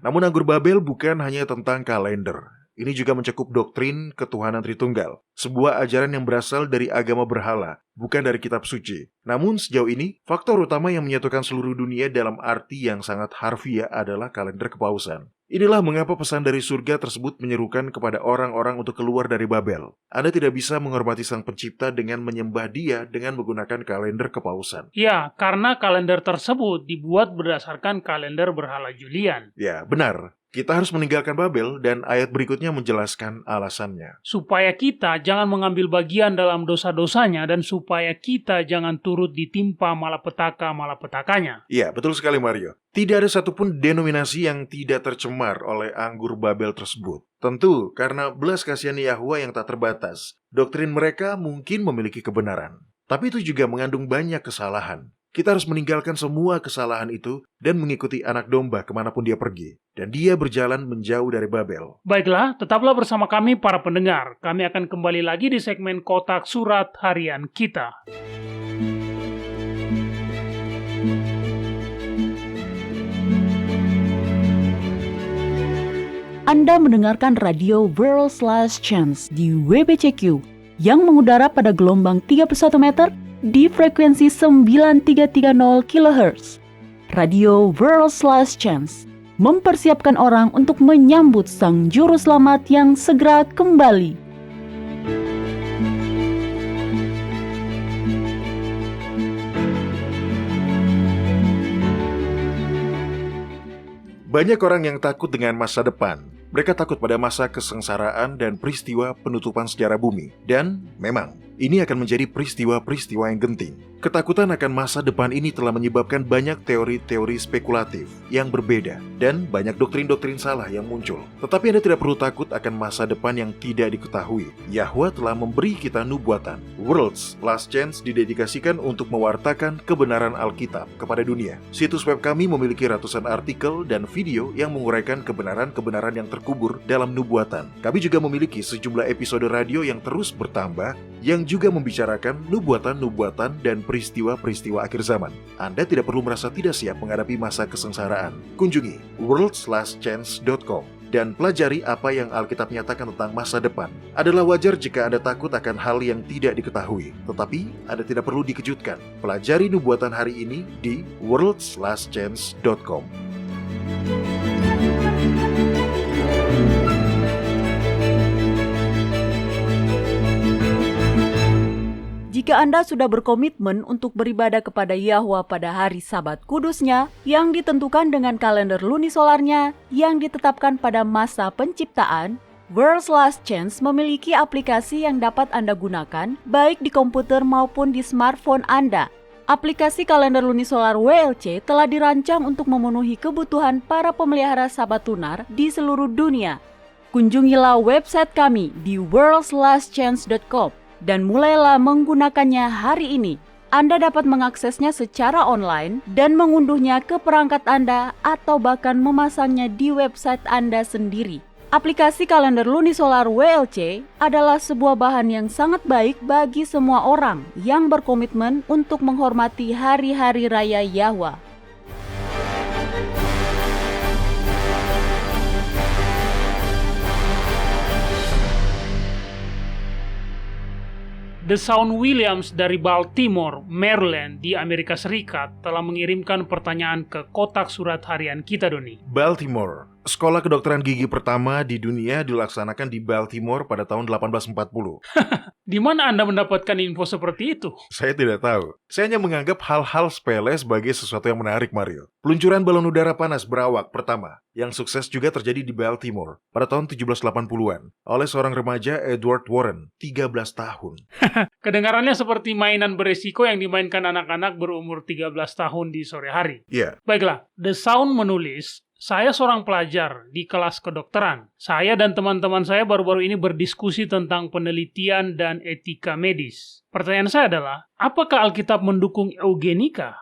Namun anggur Babel bukan hanya tentang kalender. Ini juga mencakup doktrin ketuhanan Tritunggal, sebuah ajaran yang berasal dari agama berhala, bukan dari kitab suci. Namun sejauh ini, faktor utama yang menyatukan seluruh dunia dalam arti yang sangat harfiah adalah kalender kepausan. Inilah mengapa pesan dari surga tersebut menyerukan kepada orang-orang untuk keluar dari Babel. Anda tidak bisa menghormati Sang Pencipta dengan menyembah Dia dengan menggunakan kalender kepausan. Ya, karena kalender tersebut dibuat berdasarkan kalender berhala Julian. Ya, benar. Kita harus meninggalkan Babel dan ayat berikutnya menjelaskan alasannya. Supaya kita jangan mengambil bagian dalam dosa-dosanya dan supaya kita jangan turut ditimpa malapetaka-malapetakanya. Ya, betul sekali Mario. Tidak ada satupun denominasi yang tidak tercemar oleh anggur Babel tersebut. Tentu, karena belas kasihan Yahwa yang tak terbatas, doktrin mereka mungkin memiliki kebenaran. Tapi itu juga mengandung banyak kesalahan. Kita harus meninggalkan semua kesalahan itu dan mengikuti anak domba kemanapun dia pergi. Dan dia berjalan menjauh dari Babel. Baiklah, tetaplah bersama kami para pendengar. Kami akan kembali lagi di segmen Kotak Surat Harian kita. Anda mendengarkan radio World's Last Chance di WBCQ yang mengudara pada gelombang 31 meter di frekuensi 9330 kHz. Radio World's Last Chance mempersiapkan orang untuk menyambut Sang Juru Selamat yang segera kembali. Banyak orang yang takut dengan masa depan. Mereka takut pada masa kesengsaraan dan peristiwa penutupan sejarah bumi. Dan memang, ini akan menjadi peristiwa-peristiwa yang genting. Ketakutan akan masa depan ini telah menyebabkan banyak teori-teori spekulatif yang berbeda dan banyak doktrin-doktrin salah yang muncul. Tetapi Anda tidak perlu takut akan masa depan yang tidak diketahui. Yahwa telah memberi kita nubuatan. World's Last Chance didedikasikan untuk mewartakan kebenaran Alkitab kepada dunia. Situs web kami memiliki ratusan artikel dan video yang menguraikan kebenaran-kebenaran yang terkubur dalam nubuatan. Kami juga memiliki sejumlah episode radio yang terus bertambah yang juga membicarakan nubuatan-nubuatan dan peristiwa-peristiwa akhir zaman. Anda tidak perlu merasa tidak siap menghadapi masa kesengsaraan. Kunjungi worldslastchance.com dan pelajari apa yang Alkitab nyatakan tentang masa depan. Adalah wajar jika Anda takut akan hal yang tidak diketahui, tetapi Anda tidak perlu dikejutkan. Pelajari nubuatan hari ini di worldslastchance.com. Jika Anda sudah berkomitmen untuk beribadah kepada Yahwa pada hari Sabat kudusnya yang ditentukan dengan kalender lunisolarnya yang ditetapkan pada masa penciptaan, World's Last Chance memiliki aplikasi yang dapat Anda gunakan baik di komputer maupun di smartphone Anda. Aplikasi kalender lunisolar WLC telah dirancang untuk memenuhi kebutuhan para pemelihara Sabat lunar di seluruh dunia. Kunjungilah website kami di worldslastchance.com dan mulailah menggunakannya hari ini. Anda dapat mengaksesnya secara online dan mengunduhnya ke perangkat Anda atau bahkan memasangnya di website Anda sendiri. Aplikasi kalender lunisolar WLC adalah sebuah bahan yang sangat baik bagi semua orang yang berkomitmen untuk menghormati hari-hari raya Yahwa. DeShaun Williams dari Baltimore, Maryland di Amerika Serikat telah mengirimkan pertanyaan ke kotak surat harian kita, Doni. Baltimore. Sekolah kedokteran gigi pertama di dunia dilaksanakan di Baltimore pada tahun 1840. Di mana Anda mendapatkan info seperti itu? Saya tidak tahu. Saya hanya menganggap hal-hal sepele sebagai sesuatu yang menarik, Mario. Peluncuran balon udara panas berawak pertama yang sukses juga terjadi di Baltimore pada tahun 1780-an oleh seorang remaja Edward Warren, 13 tahun. Kedengarannya seperti mainan beresiko yang dimainkan anak-anak berumur 13 tahun di sore hari. Iya. Baiklah, DeShaun menulis, saya seorang pelajar di kelas kedokteran. Saya dan teman-teman saya baru-baru ini berdiskusi tentang penelitian dan etika medis. Pertanyaan saya adalah, apakah Alkitab mendukung eugenika?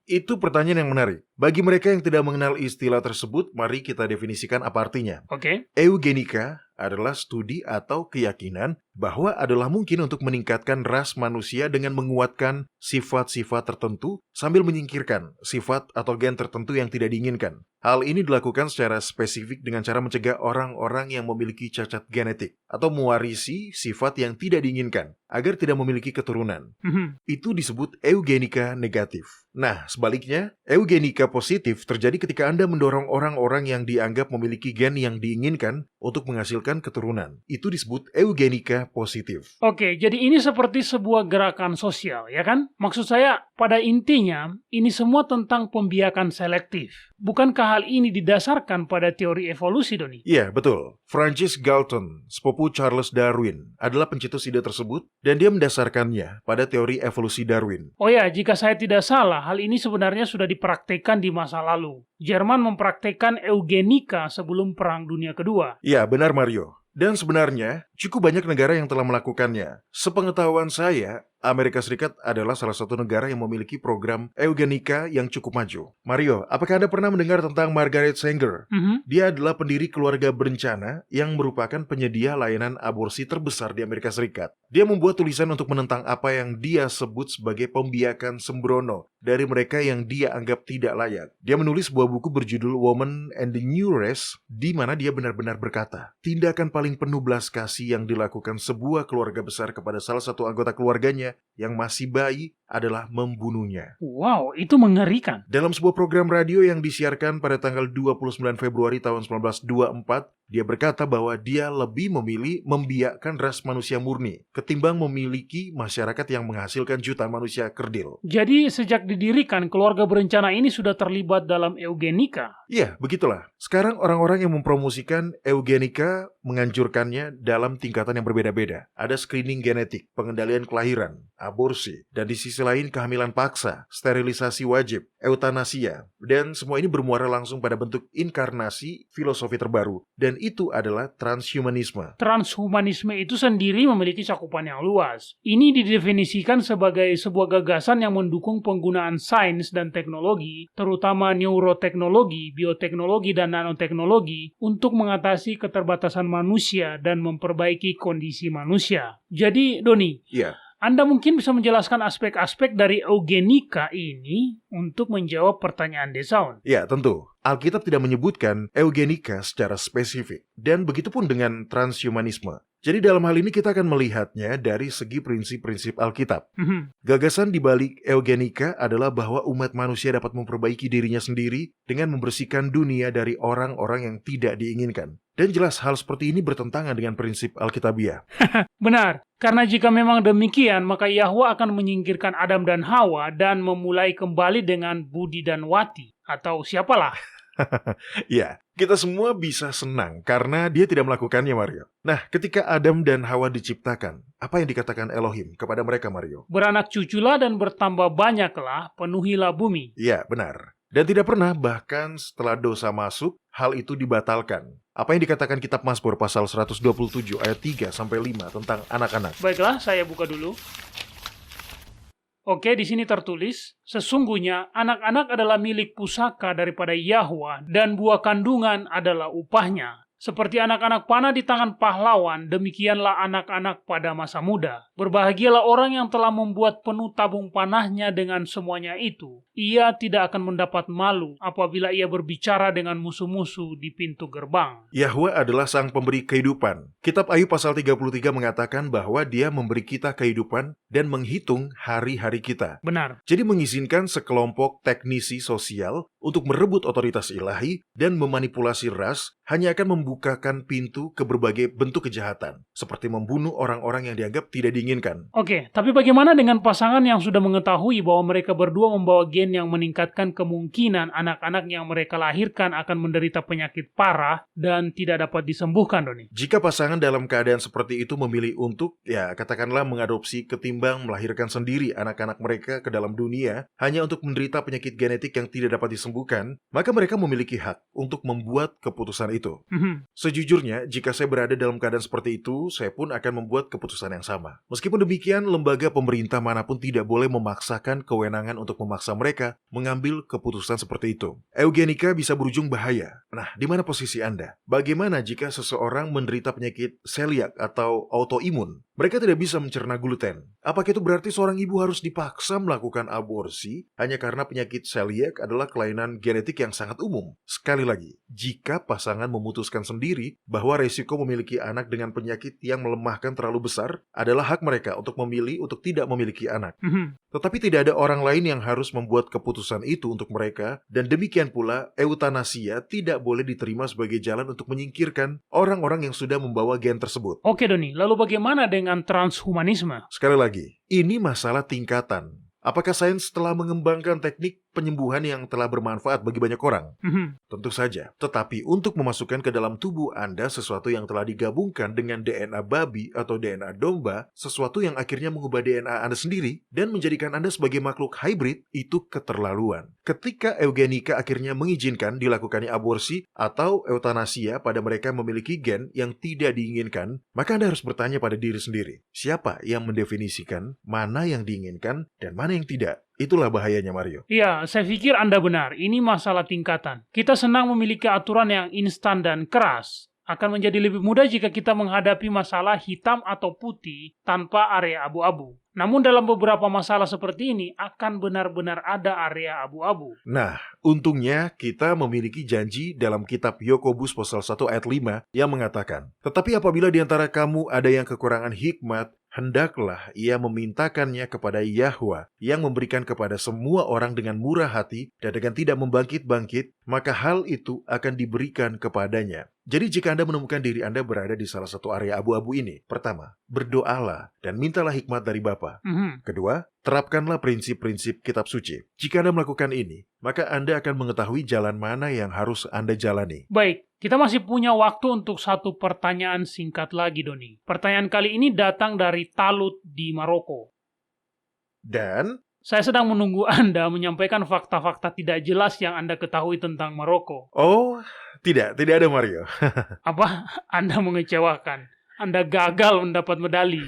Itu pertanyaan yang menarik. Bagi mereka yang tidak mengenal istilah tersebut, mari kita definisikan apa artinya. Oke. Eugenika adalah studi atau keyakinan bahwa adalah mungkin untuk meningkatkan ras manusia dengan menguatkan sifat-sifat tertentu sambil menyingkirkan sifat atau gen tertentu yang tidak diinginkan. Hal ini dilakukan secara spesifik dengan cara mencegah orang-orang yang memiliki cacat genetik atau mewarisi sifat yang tidak diinginkan agar tidak memiliki keturunan. Itu disebut eugenika negatif. Nah, sebaliknya, eugenika positif terjadi ketika Anda mendorong orang-orang yang dianggap memiliki gen yang diinginkan untuk menghasilkan keturunan. Itu disebut eugenika positif. Oke, jadi ini seperti sebuah gerakan sosial, ya kan? Maksud saya, pada intinya, ini semua tentang pembiakan selektif. Bukankah hal ini didasarkan pada teori evolusi, Doni? Iya, betul. Francis Galton, sepupu Charles Darwin, adalah pencetus ide tersebut dan dia mendasarkannya pada teori evolusi Darwin. Oh ya, jika saya tidak salah, hal ini sebenarnya sudah dipraktekkan di masa lalu. Jerman mempraktekkan eugenika sebelum Perang Dunia Kedua. Iya, benar Mario. Dan sebenarnya, cukup banyak negara yang telah melakukannya. Sepengetahuan saya, Amerika Serikat adalah salah satu negara yang memiliki program eugenika yang cukup maju. Mario, apakah Anda pernah mendengar tentang Margaret Sanger? Dia adalah pendiri keluarga berencana yang merupakan penyedia layanan aborsi terbesar di Amerika Serikat. Dia membuat tulisan untuk menentang apa yang dia sebut sebagai pembiakan sembrono dari mereka yang dia anggap tidak layak. Dia menulis sebuah buku berjudul Woman and the New Race, di mana dia benar-benar berkata, tindakan paling penuh belas kasih yang dilakukan sebuah keluarga besar kepada salah satu anggota keluarganya yang masih bayi adalah membunuhnya. Wow, itu mengerikan. Dalam sebuah program radio yang disiarkan pada tanggal 29 Februari tahun 1924, dia berkata bahwa dia lebih memilih membiakkan ras manusia murni ketimbang memiliki masyarakat yang menghasilkan jutaan manusia kerdil. Jadi sejak didirikan, keluarga berencana ini sudah terlibat dalam eugenika. Iya, begitulah. Sekarang orang-orang yang mempromosikan eugenika menganjurkannya dalam tingkatan yang berbeda-beda. Ada screening genetik, pengendalian kelahiran, aborsi, dan di sisi lain kehamilan paksa, sterilisasi wajib, eutanasia, dan semua ini bermuara langsung pada bentuk inkarnasi filosofi terbaru, dan itu adalah transhumanisme. Transhumanisme itu sendiri memiliki cakupan yang luas. Ini didefinisikan sebagai sebuah gagasan yang mendukung penggunaan sains dan teknologi, terutama neuroteknologi, bioteknologi, dan nanoteknologi, untuk mengatasi keterbatasan manusia dan memperbaiki kondisi manusia. Jadi, Doni, Iya. Anda mungkin bisa menjelaskan aspek-aspek dari eugenika ini untuk menjawab pertanyaan DeShaun. Ya, tentu. Alkitab tidak menyebutkan eugenika secara spesifik. Dan begitupun dengan transhumanisme. Jadi dalam hal ini kita akan melihatnya dari segi prinsip-prinsip Alkitab. Mhm. Gagasan di balik eugenika adalah bahwa umat manusia dapat memperbaiki dirinya sendiri dengan membersihkan dunia dari orang-orang yang tidak diinginkan. Dan jelas hal seperti ini bertentangan dengan prinsip Alkitabiah. Benar, karena jika memang demikian, maka Yahwa akan menyingkirkan Adam dan Hawa dan memulai kembali dengan Budi dan Wati, atau siapalah. Ya, kita semua bisa senang karena dia tidak melakukannya, Mario. Nah, ketika Adam dan Hawa diciptakan, apa yang dikatakan Elohim kepada mereka, Mario? Beranak cuculah dan bertambah banyaklah, penuhilah bumi. Ya, benar. Dan tidak pernah, bahkan setelah dosa masuk, hal itu dibatalkan. Apa yang dikatakan kitab Mazmur pasal 127 ayat 3-5 tentang anak-anak? Baiklah, saya buka dulu. Oke, di sini tertulis, sesungguhnya anak-anak adalah milik pusaka daripada Yahwa dan buah kandungan adalah upahnya. Seperti anak-anak panah di tangan pahlawan, demikianlah anak-anak pada masa muda. Berbahagialah orang yang telah membuat penuh tabung panahnya dengan semuanya itu. Ia tidak akan mendapat malu apabila ia berbicara dengan musuh-musuh di pintu gerbang. Yahwa adalah sang pemberi kehidupan. Kitab Ayub pasal 33 mengatakan bahwa dia memberi kita kehidupan dan menghitung hari-hari kita. Benar. Jadi mengizinkan sekelompok teknisi sosial untuk merebut otoritas ilahi dan memanipulasi ras hanya akan membukakan pintu ke berbagai bentuk kejahatan, seperti membunuh orang-orang yang dianggap tidak diinginkan. Oke, tapi bagaimana dengan pasangan yang sudah mengetahui bahwa mereka berdua membawa gen yang meningkatkan kemungkinan anak-anak yang mereka lahirkan akan menderita penyakit parah dan tidak dapat disembuhkan, Doni? Jika pasangan dalam keadaan seperti itu memilih untuk, katakanlah mengadopsi ketimbang melahirkan sendiri anak-anak mereka ke dalam dunia hanya untuk menderita penyakit genetik yang tidak dapat disembuhkan, maka mereka memiliki hak untuk membuat keputusan itu. Sejujurnya, jika saya berada dalam keadaan seperti itu, saya pun akan membuat keputusan yang sama. Meskipun demikian, lembaga pemerintah manapun tidak boleh memaksakan kewenangan untuk memaksa mereka mengambil keputusan seperti itu. Eugenika bisa berujung bahaya. Nah, di mana posisi Anda? Bagaimana jika seseorang menderita penyakit celiak atau autoimun? Mereka tidak bisa mencerna gluten. Apakah itu berarti seorang ibu harus dipaksa melakukan aborsi hanya karena penyakit celiak adalah kelainan genetik yang sangat umum? Sekali lagi, jika pasangan memutuskan sendiri bahwa resiko memiliki anak dengan penyakit yang melemahkan terlalu besar adalah hak mereka untuk memilih untuk tidak memiliki anak. Tetapi tidak ada orang lain yang harus membuat keputusan itu untuk mereka, dan demikian pula eutanasia tidak boleh diterima sebagai jalan untuk menyingkirkan orang-orang yang sudah membawa gen tersebut. Oke, Doni, lalu bagaimana dengan transhumanisme? Sekali lagi, ini masalah tingkatan. Apakah sains telah mengembangkan teknik penyembuhan yang telah bermanfaat bagi banyak orang? Tentu saja. Tetapi untuk memasukkan ke dalam tubuh Anda sesuatu yang telah digabungkan dengan DNA babi atau DNA domba, sesuatu yang akhirnya mengubah DNA Anda sendiri dan menjadikan Anda sebagai makhluk hybrid, itu keterlaluan. Ketika eugenika akhirnya mengizinkan dilakukannya aborsi atau eutanasia pada mereka yang memiliki gen yang tidak diinginkan, maka Anda harus bertanya pada diri sendiri, siapa yang mendefinisikan mana yang diinginkan dan mana yang tidak? Itulah bahayanya, Mario. Iya, saya pikir Anda benar. Ini masalah tingkatan. Kita senang memiliki aturan yang instan dan keras. Akan menjadi lebih mudah jika kita menghadapi masalah hitam atau putih tanpa area abu-abu. Namun dalam beberapa masalah seperti ini akan benar-benar ada area abu-abu. Nah, untungnya kita memiliki janji dalam kitab Yakobus pasal 1 ayat 5 yang mengatakan, "Tetapi apabila di antara kamu ada yang kekurangan hikmat, hendaklah ia memintakannya kepada Yahwa yang memberikan kepada semua orang dengan murah hati dan dengan tidak membangkit-bangkit, maka hal itu akan diberikan kepadanya." Jadi jika Anda menemukan diri Anda berada di salah satu area abu-abu ini, pertama, berdoalah dan mintalah hikmat dari Bapa. Kedua, terapkanlah prinsip-prinsip kitab suci. Jika Anda melakukan ini, maka Anda akan mengetahui jalan mana yang harus Anda jalani. Baik, kita masih punya waktu untuk satu pertanyaan singkat lagi, Doni. Pertanyaan kali ini datang dari Talut di Maroko. Dan saya sedang menunggu Anda menyampaikan fakta-fakta tidak jelas yang Anda ketahui tentang Maroko. oh, tidak ada, Mario. Apa? Anda mengecewakan. Anda gagal mendapat medali.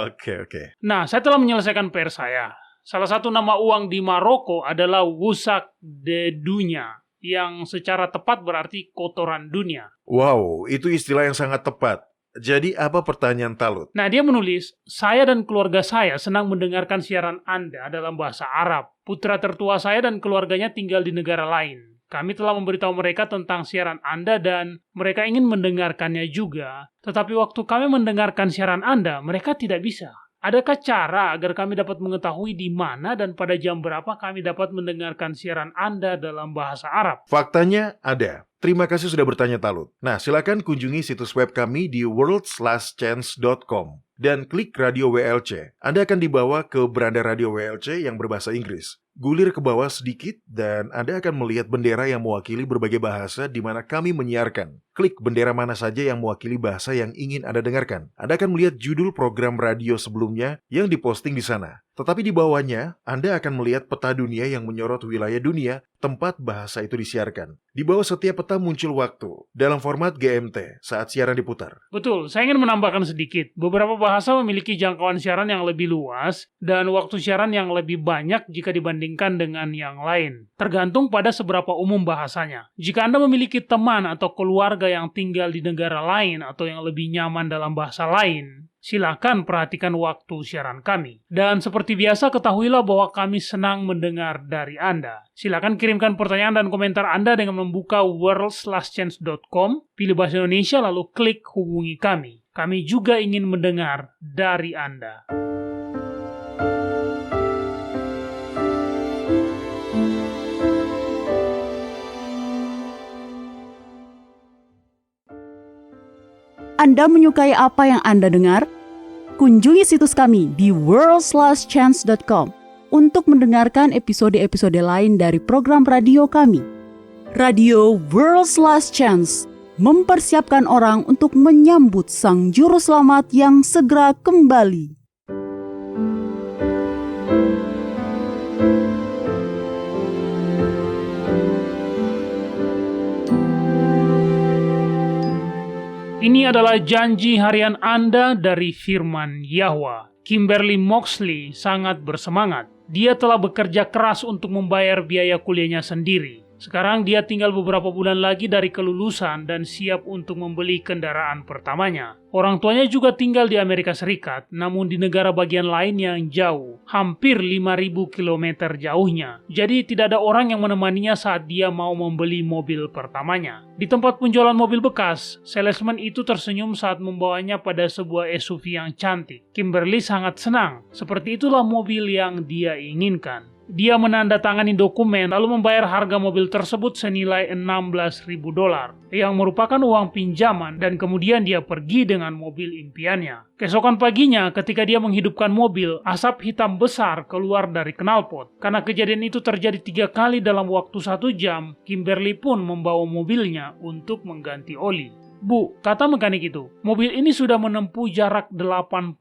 Oke. Nah, saya telah menyelesaikan PR saya. Salah satu nama uang di Maroko adalah wusak de dunia, yang secara tepat berarti kotoran dunia. Wow, itu istilah yang sangat tepat. Jadi apa pertanyaan Talut? Nah, dia menulis, saya dan keluarga saya senang mendengarkan siaran Anda dalam bahasa Arab. Putra tertua saya dan keluarganya tinggal di negara lain. Kami telah memberitahu mereka tentang siaran Anda dan mereka ingin mendengarkannya juga. Tetapi waktu kami mendengarkan siaran Anda, mereka tidak bisa. Adakah cara agar kami dapat mengetahui di mana dan pada jam berapa kami dapat mendengarkan siaran Anda dalam bahasa Arab? Faktanya ada. Terima kasih sudah bertanya, Talut. Nah, silakan kunjungi situs web kami di worldslastchance.com dan klik Radio WLC. Anda akan dibawa ke beranda Radio WLC yang berbahasa Inggris. Gulir ke bawah sedikit dan Anda akan melihat bendera yang mewakili berbagai bahasa di mana kami menyiarkan. Klik bendera mana saja yang mewakili bahasa yang ingin Anda dengarkan. Anda akan melihat judul program radio sebelumnya yang diposting di sana. Tetapi di bawahnya, Anda akan melihat peta dunia yang menyorot wilayah dunia tempat bahasa itu disiarkan. Di bawah setiap peta muncul waktu dalam format GMT saat siaran diputar. Betul, saya ingin menambahkan sedikit. Beberapa bahasa memiliki jangkauan siaran yang lebih luas dan waktu siaran yang lebih banyak jika dibandingkan dengan yang lain. Tergantung pada seberapa umum bahasanya. Jika Anda memiliki teman atau keluarga yang tinggal di negara lain atau yang lebih nyaman dalam bahasa lain, silakan perhatikan waktu siaran kami. Dan seperti biasa, ketahuilah bahwa kami senang mendengar dari Anda. Silakan kirimkan pertanyaan dan komentar Anda dengan membuka worldslastchance.com, pilih bahasa Indonesia lalu klik hubungi kami. Kami juga ingin mendengar dari Anda. Anda menyukai apa yang Anda dengar? Kunjungi situs kami di worldslastchance.com untuk mendengarkan episode-episode lain dari program radio kami. Radio World's Last Chance mempersiapkan orang untuk menyambut Sang Juru Selamat yang segera kembali. Ini adalah janji harian Anda dari firman Yahwa. Kimberly Moxley sangat bersemangat. Dia telah bekerja keras untuk membayar biaya kuliahnya sendiri. Sekarang dia tinggal beberapa bulan lagi dari kelulusan dan siap untuk membeli kendaraan pertamanya. Orang tuanya juga tinggal di Amerika Serikat, namun di negara bagian lain yang jauh, hampir 5.000 km jauhnya. Jadi tidak ada orang yang menemaninya saat dia mau membeli mobil pertamanya. Di tempat penjualan mobil bekas, salesman itu tersenyum saat membawanya pada sebuah SUV yang cantik. Kimberly sangat senang, seperti itulah mobil yang dia inginkan. Dia menandatangani dokumen lalu membayar harga mobil tersebut senilai $16.000 yang merupakan uang pinjaman dan kemudian dia pergi dengan mobil impiannya. Keesokan paginya ketika dia menghidupkan mobil, asap hitam besar keluar dari knalpot. Karena kejadian itu terjadi 3 kali dalam waktu 1 jam, Kimberly pun membawa mobilnya untuk mengganti oli. Bu, kata mekanik itu, mobil ini sudah menempuh jarak 80.000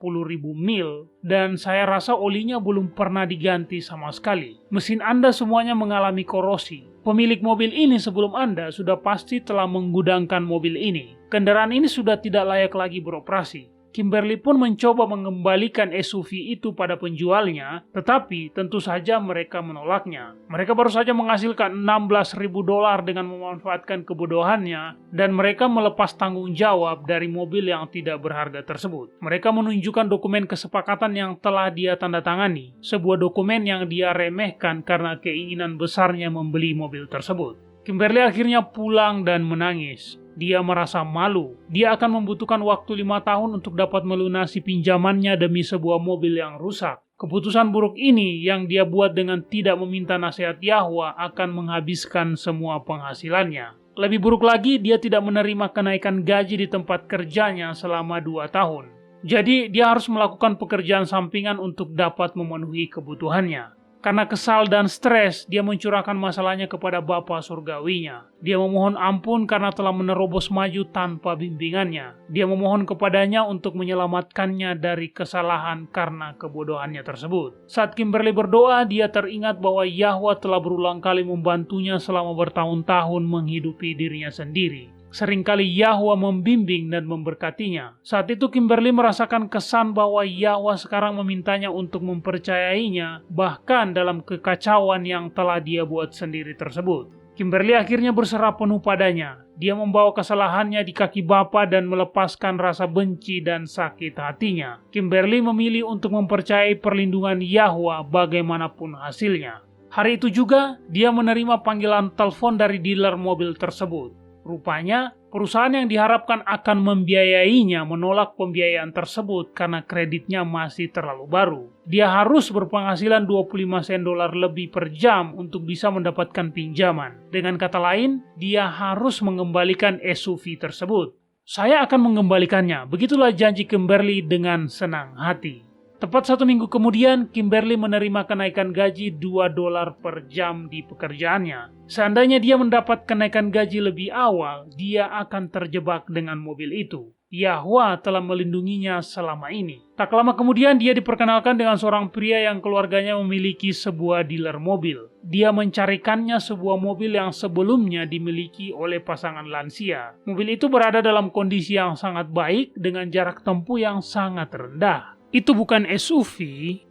mil dan saya rasa olinya belum pernah diganti sama sekali. Mesin Anda semuanya mengalami korosi. Pemilik mobil ini sebelum Anda sudah pasti telah menggudangkan mobil ini. Kendaraan ini sudah tidak layak lagi beroperasi. Kimberly pun mencoba mengembalikan SUV itu pada penjualnya, tetapi tentu saja mereka menolaknya. Mereka baru saja menghasilkan $16.000 dengan memanfaatkan kebodohannya, dan mereka melepas tanggung jawab dari mobil yang tidak berharga tersebut. Mereka menunjukkan dokumen kesepakatan yang telah dia tanda tangani, sebuah dokumen yang dia remehkan karena keinginan besarnya membeli mobil tersebut. Kimberly akhirnya pulang dan menangis. Dia merasa malu. Dia akan membutuhkan waktu 5 tahun untuk dapat melunasi pinjamannya demi sebuah mobil yang rusak. Keputusan buruk ini yang dia buat dengan tidak meminta nasihat Yahwa akan menghabiskan semua penghasilannya. Lebih buruk lagi, dia tidak menerima kenaikan gaji di tempat kerjanya selama 2 tahun. Jadi, dia harus melakukan pekerjaan sampingan untuk dapat memenuhi kebutuhannya. Karena kesal dan stres, dia mencurahkan masalahnya kepada Bapa Surgawinya. Dia memohon ampun karena telah menerobos maju tanpa bimbingannya. Dia memohon kepadanya untuk menyelamatkannya dari kesalahan karena kebodohannya tersebut. Saat Kimberly berdoa, dia teringat bahwa Yahwa telah berulang kali membantunya selama bertahun-tahun menghidupi dirinya sendiri. Seringkali Yahwa membimbing dan memberkatinya. Saat itu Kimberly merasakan kesan bahwa Yahwa sekarang memintanya untuk mempercayainya, bahkan dalam kekacauan yang telah dia buat sendiri tersebut. Kimberly akhirnya berserah penuh padanya. Dia membawa kesalahannya di kaki Bapa dan melepaskan rasa benci dan sakit hatinya. Kimberly memilih untuk mempercayai perlindungan Yahwa bagaimanapun hasilnya. Hari itu juga, dia menerima panggilan telepon dari dealer mobil tersebut. Rupanya, perusahaan yang diharapkan akan membiayainya menolak pembiayaan tersebut karena kreditnya masih terlalu baru. Dia harus berpenghasilan 25 sen dolar lebih per jam untuk bisa mendapatkan pinjaman. Dengan kata lain, dia harus mengembalikan SUV tersebut. Saya akan mengembalikannya, begitulah janji Kimberly dengan senang hati. Tepat 1 minggu kemudian, Kimberly menerima kenaikan gaji 2 dolar per jam di pekerjaannya. Seandainya dia mendapat kenaikan gaji lebih awal, dia akan terjebak dengan mobil itu. Yahwa telah melindunginya selama ini. Tak lama kemudian, dia diperkenalkan dengan seorang pria yang keluarganya memiliki sebuah dealer mobil. Dia mencarikannya sebuah mobil yang sebelumnya dimiliki oleh pasangan lansia. Mobil itu berada dalam kondisi yang sangat baik dengan jarak tempuh yang sangat rendah. Itu bukan SUV,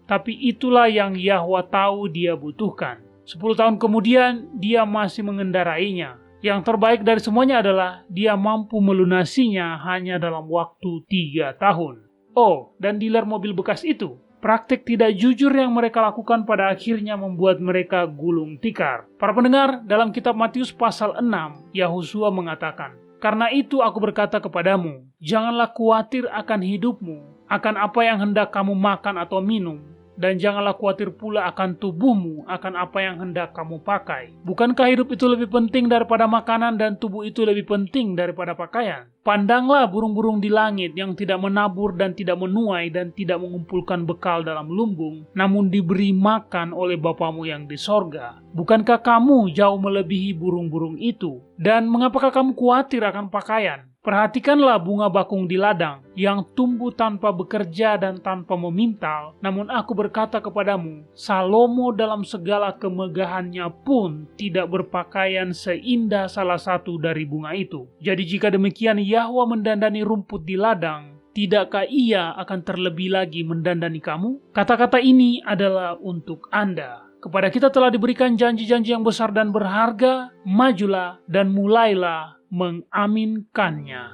tapi itulah yang Yahwa tahu dia butuhkan. 10 tahun kemudian, dia masih mengendarainya. Yang terbaik dari semuanya adalah dia mampu melunasinya hanya dalam waktu 3 tahun. Oh, dan dealer mobil bekas itu, praktik tidak jujur yang mereka lakukan pada akhirnya membuat mereka gulung tikar. Para pendengar, dalam kitab Matius pasal 6, Yahosua mengatakan, "Karena itu aku berkata kepadamu, janganlah khawatir akan hidupmu, akan apa yang hendak kamu makan atau minum, dan janganlah khawatir pula akan tubuhmu, akan apa yang hendak kamu pakai. Bukankah hidup itu lebih penting daripada makanan dan tubuh itu lebih penting daripada pakaian? Pandanglah burung-burung di langit yang tidak menabur dan tidak menuai dan tidak mengumpulkan bekal dalam lumbung, namun diberi makan oleh Bapamu yang di sorga. Bukankah kamu jauh melebihi burung-burung itu? Dan mengapakah kamu khawatir akan pakaian? Perhatikanlah bunga bakung di ladang, yang tumbuh tanpa bekerja dan tanpa memintal. Namun aku berkata kepadamu, Salomo dalam segala kemegahannya pun tidak berpakaian seindah salah satu dari bunga itu. Jadi jika demikian Yahwa mendandani rumput di ladang, tidakkah ia akan terlebih lagi mendandani kamu? Kata-kata ini adalah untuk Anda. Kepada kita telah diberikan janji-janji yang besar dan berharga, majulah dan mulailah mengaminkannya.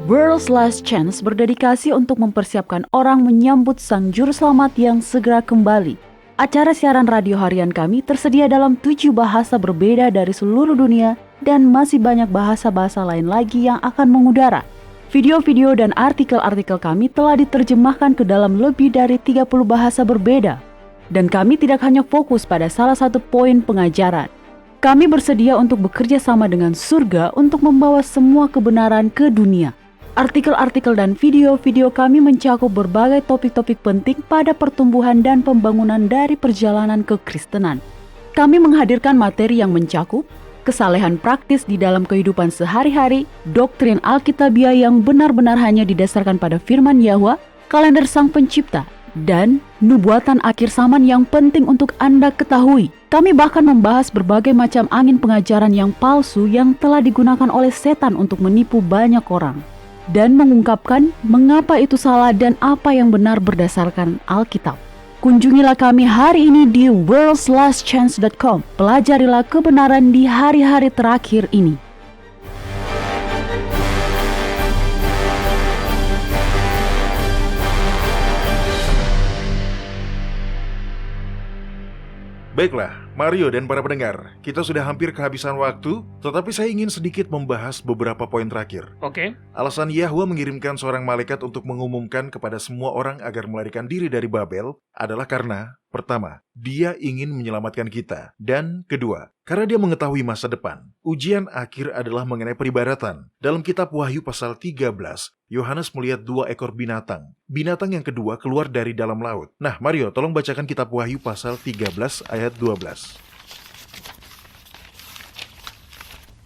World's Last Chance berdedikasi untuk mempersiapkan orang menyambut Sang Juru Selamat yang segera kembali. Acara siaran radio harian kami tersedia dalam 7 bahasa berbeda dari seluruh dunia dan masih banyak bahasa-bahasa lain lagi yang akan mengudara. Video-video dan artikel-artikel kami telah diterjemahkan ke dalam lebih dari 30 bahasa berbeda. Dan kami tidak hanya fokus pada salah satu poin pengajaran. Kami bersedia untuk bekerja sama dengan surga untuk membawa semua kebenaran ke dunia. Artikel-artikel dan video-video kami mencakup berbagai topik-topik penting pada pertumbuhan dan pembangunan dari perjalanan kekristenan. Kami menghadirkan materi yang mencakup kesalehan praktis di dalam kehidupan sehari-hari, doktrin Alkitabiah yang benar-benar hanya didasarkan pada firman Yahwa, kalender Sang Pencipta, dan nubuatan akhir zaman yang penting untuk Anda ketahui. Kami bahkan membahas berbagai macam angin pengajaran yang palsu yang telah digunakan oleh setan untuk menipu banyak orang, dan mengungkapkan mengapa itu salah dan apa yang benar berdasarkan Alkitab. Kunjungilah kami hari ini di worldslastchance.com. Pelajarilah kebenaran di hari-hari terakhir ini. Baiklah, Mario dan para pendengar, kita sudah hampir kehabisan waktu, tetapi saya ingin sedikit membahas beberapa poin terakhir. Oke. Alasan Yahwa mengirimkan seorang malaikat untuk mengumumkan kepada semua orang agar melarikan diri dari Babel adalah karena, pertama, dia ingin menyelamatkan kita. Dan kedua, karena dia mengetahui masa depan. Ujian akhir adalah mengenai peribadatan. Dalam kitab Wahyu pasal 13, Yohanes melihat 2 ekor binatang. Binatang yang kedua keluar dari dalam laut. Nah, Mario, tolong bacakan kitab Wahyu pasal 13 ayat 12.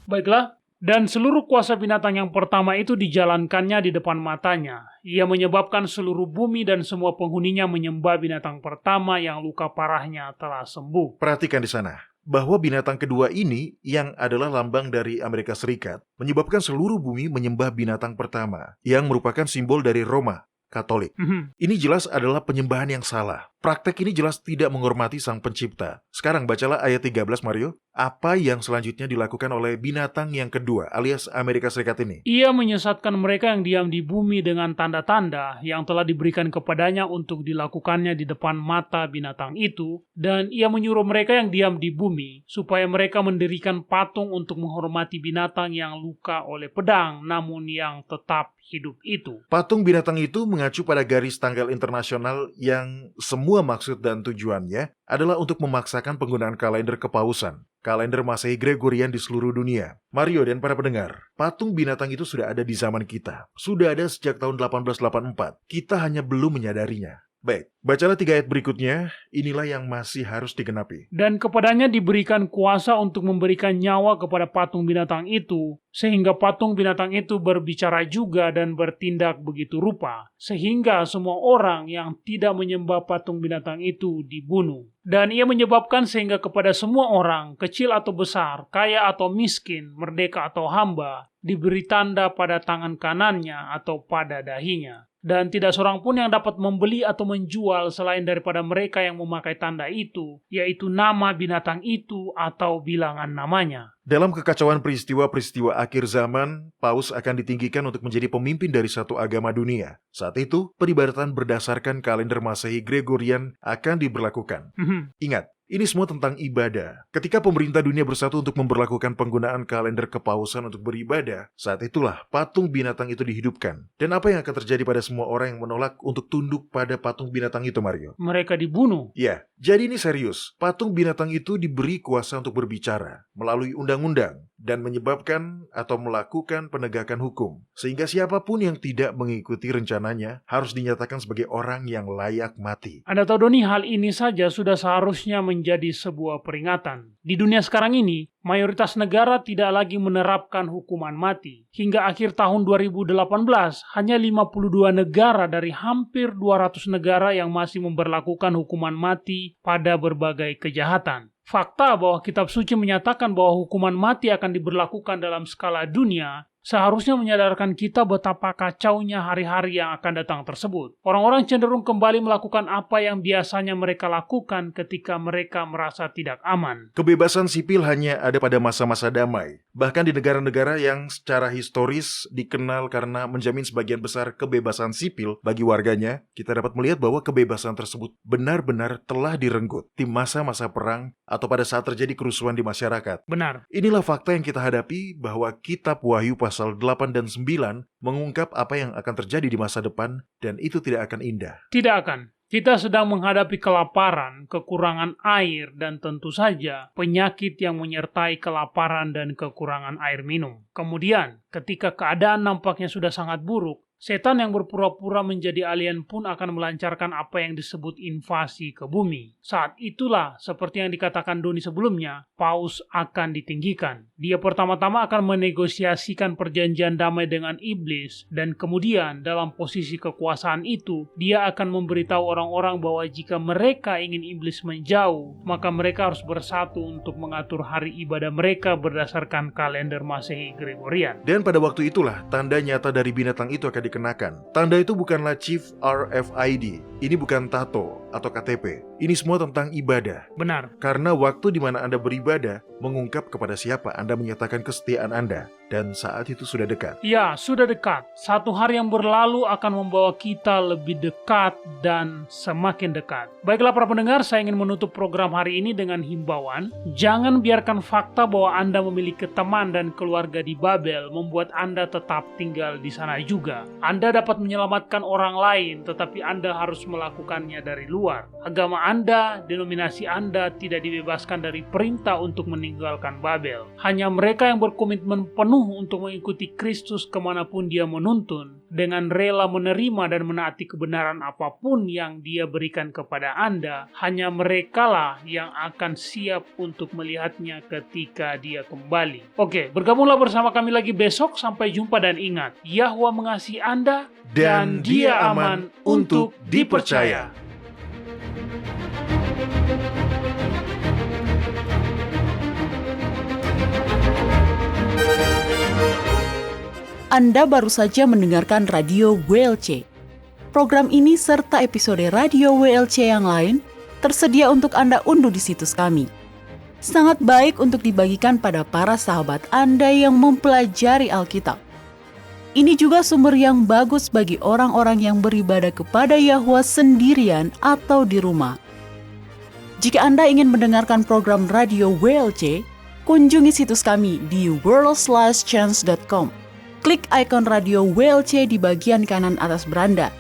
Baiklah, dan seluruh kuasa binatang yang pertama itu dijalankannya di depan matanya. Ia menyebabkan seluruh bumi dan semua penghuninya menyembah binatang pertama yang luka parahnya telah sembuh. Perhatikan di sana, bahwa binatang kedua ini yang adalah lambang dari Amerika Serikat menyebabkan seluruh bumi menyembah binatang pertama yang merupakan simbol dari Roma Katolik. Ini jelas adalah penyembahan yang salah. Praktek ini jelas tidak menghormati sang pencipta. Sekarang bacalah ayat 13 Mario. Apa yang selanjutnya dilakukan oleh binatang yang kedua alias Amerika Serikat ini? Ia menyesatkan mereka yang diam di bumi dengan tanda-tanda yang telah diberikan kepadanya untuk dilakukannya di depan mata binatang itu, dan ia menyuruh mereka yang diam di bumi supaya mereka mendirikan patung untuk menghormati binatang yang luka oleh pedang namun yang tetap hidup itu. Patung binatang itu mengacu pada garis tanggal internasional yang semua maksud dan tujuannya adalah untuk memaksakan penggunaan kalender kepausan, kalender Masehi Gregorian di seluruh dunia. Mario dan para pendengar, patung binatang itu sudah ada di zaman kita. Sudah ada sejak tahun 1884. Kita hanya belum menyadarinya. Baik, bacalah 3 ayat berikutnya, inilah yang masih harus digenapi. Dan kepadanya diberikan kuasa untuk memberikan nyawa kepada patung binatang itu, sehingga patung binatang itu berbicara juga dan bertindak begitu rupa, sehingga semua orang yang tidak menyembah patung binatang itu dibunuh. Dan ia menyebabkan sehingga kepada semua orang, kecil atau besar, kaya atau miskin, merdeka atau hamba, diberi tanda pada tangan kanannya atau pada dahinya. Dan tidak seorang pun yang dapat membeli atau menjual selain daripada mereka yang memakai tanda itu, yaitu nama binatang itu atau bilangan namanya. Dalam kekacauan peristiwa-peristiwa akhir zaman, Paus akan ditinggikan untuk menjadi pemimpin dari satu agama dunia. Saat itu, peribadatan berdasarkan kalender Masehi Gregorian akan diberlakukan. Ingat, ini semua tentang ibadah. Ketika pemerintah dunia bersatu untuk memberlakukan penggunaan kalender kepausan untuk beribadah, saat itulah patung binatang itu dihidupkan. Dan apa yang akan terjadi pada semua orang yang menolak untuk tunduk pada patung binatang itu, Mario? Mereka dibunuh. Ya, jadi ini serius. Patung binatang itu diberi kuasa untuk berbicara melalui undang-undang dan menyebabkan atau melakukan penegakan hukum. Sehingga siapapun yang tidak mengikuti rencananya harus dinyatakan sebagai orang yang layak mati. Anda tahu, Doni, hal ini saja sudah seharusnya menjadi sebuah peringatan. Di dunia sekarang ini, mayoritas negara tidak lagi menerapkan hukuman mati. Hingga akhir tahun 2018, hanya 52 negara dari hampir 200 negara yang masih memberlakukan hukuman mati pada berbagai kejahatan. Fakta bahwa kitab suci menyatakan bahwa hukuman mati akan diberlakukan dalam skala dunia seharusnya menyadarkan kita betapa kacaunya hari-hari yang akan datang tersebut. Orang-orang cenderung kembali melakukan apa yang biasanya mereka lakukan ketika mereka merasa tidak aman. Kebebasan sipil hanya ada pada masa-masa damai. Bahkan di negara-negara yang secara historis dikenal karena menjamin sebagian besar kebebasan sipil bagi warganya, kita dapat melihat bahwa kebebasan tersebut benar-benar telah direnggut di masa-masa perang atau pada saat terjadi kerusuhan di masyarakat. Benar. Inilah fakta yang kita hadapi bahwa kitab Wahyu pasal 8 dan 9 mengungkap apa yang akan terjadi di masa depan dan itu tidak akan indah. Tidak akan. Kita sedang menghadapi kelaparan, kekurangan air, dan tentu saja penyakit yang menyertai kelaparan dan kekurangan air minum. Kemudian, ketika keadaan nampaknya sudah sangat buruk, setan yang berpura-pura menjadi alien pun akan melancarkan apa yang disebut invasi ke bumi. Saat itulah, seperti yang dikatakan Doni sebelumnya, Paus akan ditinggikan. Dia pertama-tama akan menegosiasikan perjanjian damai dengan iblis, dan kemudian dalam posisi kekuasaan itu, dia akan memberitahu orang-orang bahwa jika mereka ingin iblis menjauh, maka mereka harus bersatu untuk mengatur hari ibadah mereka berdasarkan kalender Masehi Gregorian. Dan pada waktu itulah, tanda nyata dari binatang itu akan dikenakan. Tanda itu bukanlah chip RFID, ini bukan tato atau KTP. Ini semua tentang ibadah. Benar. Karena waktu di mana Anda beribadah mengungkap kepada siapa Anda menyatakan kesetiaan Anda. Dan saat itu sudah dekat. Ya, sudah dekat. Satu hari yang berlalu akan membawa kita lebih dekat dan semakin dekat. Baiklah para pendengar, saya ingin menutup program hari ini dengan himbauan. Jangan biarkan fakta bahwa Anda memiliki teman dan keluarga di Babel membuat Anda tetap tinggal di sana juga. Anda dapat menyelamatkan orang lain, tetapi Anda harus melakukannya dari luar. Agama Anda, denominasi Anda tidak dibebaskan dari perintah untuk meninggalkan Babel. Hanya mereka yang berkomitmen penuh untuk mengikuti Kristus kemanapun dia menuntun, dengan rela menerima dan menaati kebenaran apapun yang dia berikan kepada Anda, hanya merekalah yang akan siap untuk melihatnya ketika dia kembali. Oke, bergabunglah bersama kami lagi besok. Sampai jumpa dan ingat, Yahwa mengasihi Anda Dan dia aman untuk dipercaya. Anda baru saja mendengarkan radio WLC, Program ini serta episode Radio WLC yang lain tersedia untuk Anda unduh di situs kami. Sangat baik untuk dibagikan pada para sahabat Anda yang mempelajari Alkitab. Ini juga sumber yang bagus bagi orang-orang yang beribadah kepada Yahwa sendirian atau di rumah. Jika Anda ingin mendengarkan program Radio WLC, kunjungi situs kami di worldslastchance.com. Klik ikon Radio WLC di bagian kanan atas beranda.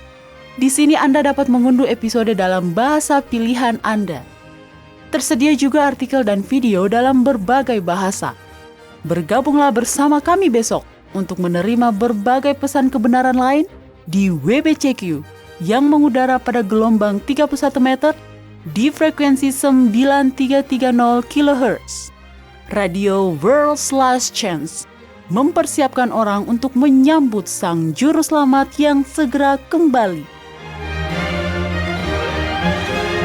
Di sini Anda dapat mengunduh episode dalam bahasa pilihan Anda. Tersedia juga artikel dan video dalam berbagai bahasa. Bergabunglah bersama kami besok untuk menerima berbagai pesan kebenaran lain di WBCQ yang mengudara pada gelombang 31 meter di frekuensi 9330 kHz. Radio World's Last Chance mempersiapkan orang untuk menyambut Sang Juru Selamat yang segera kembali.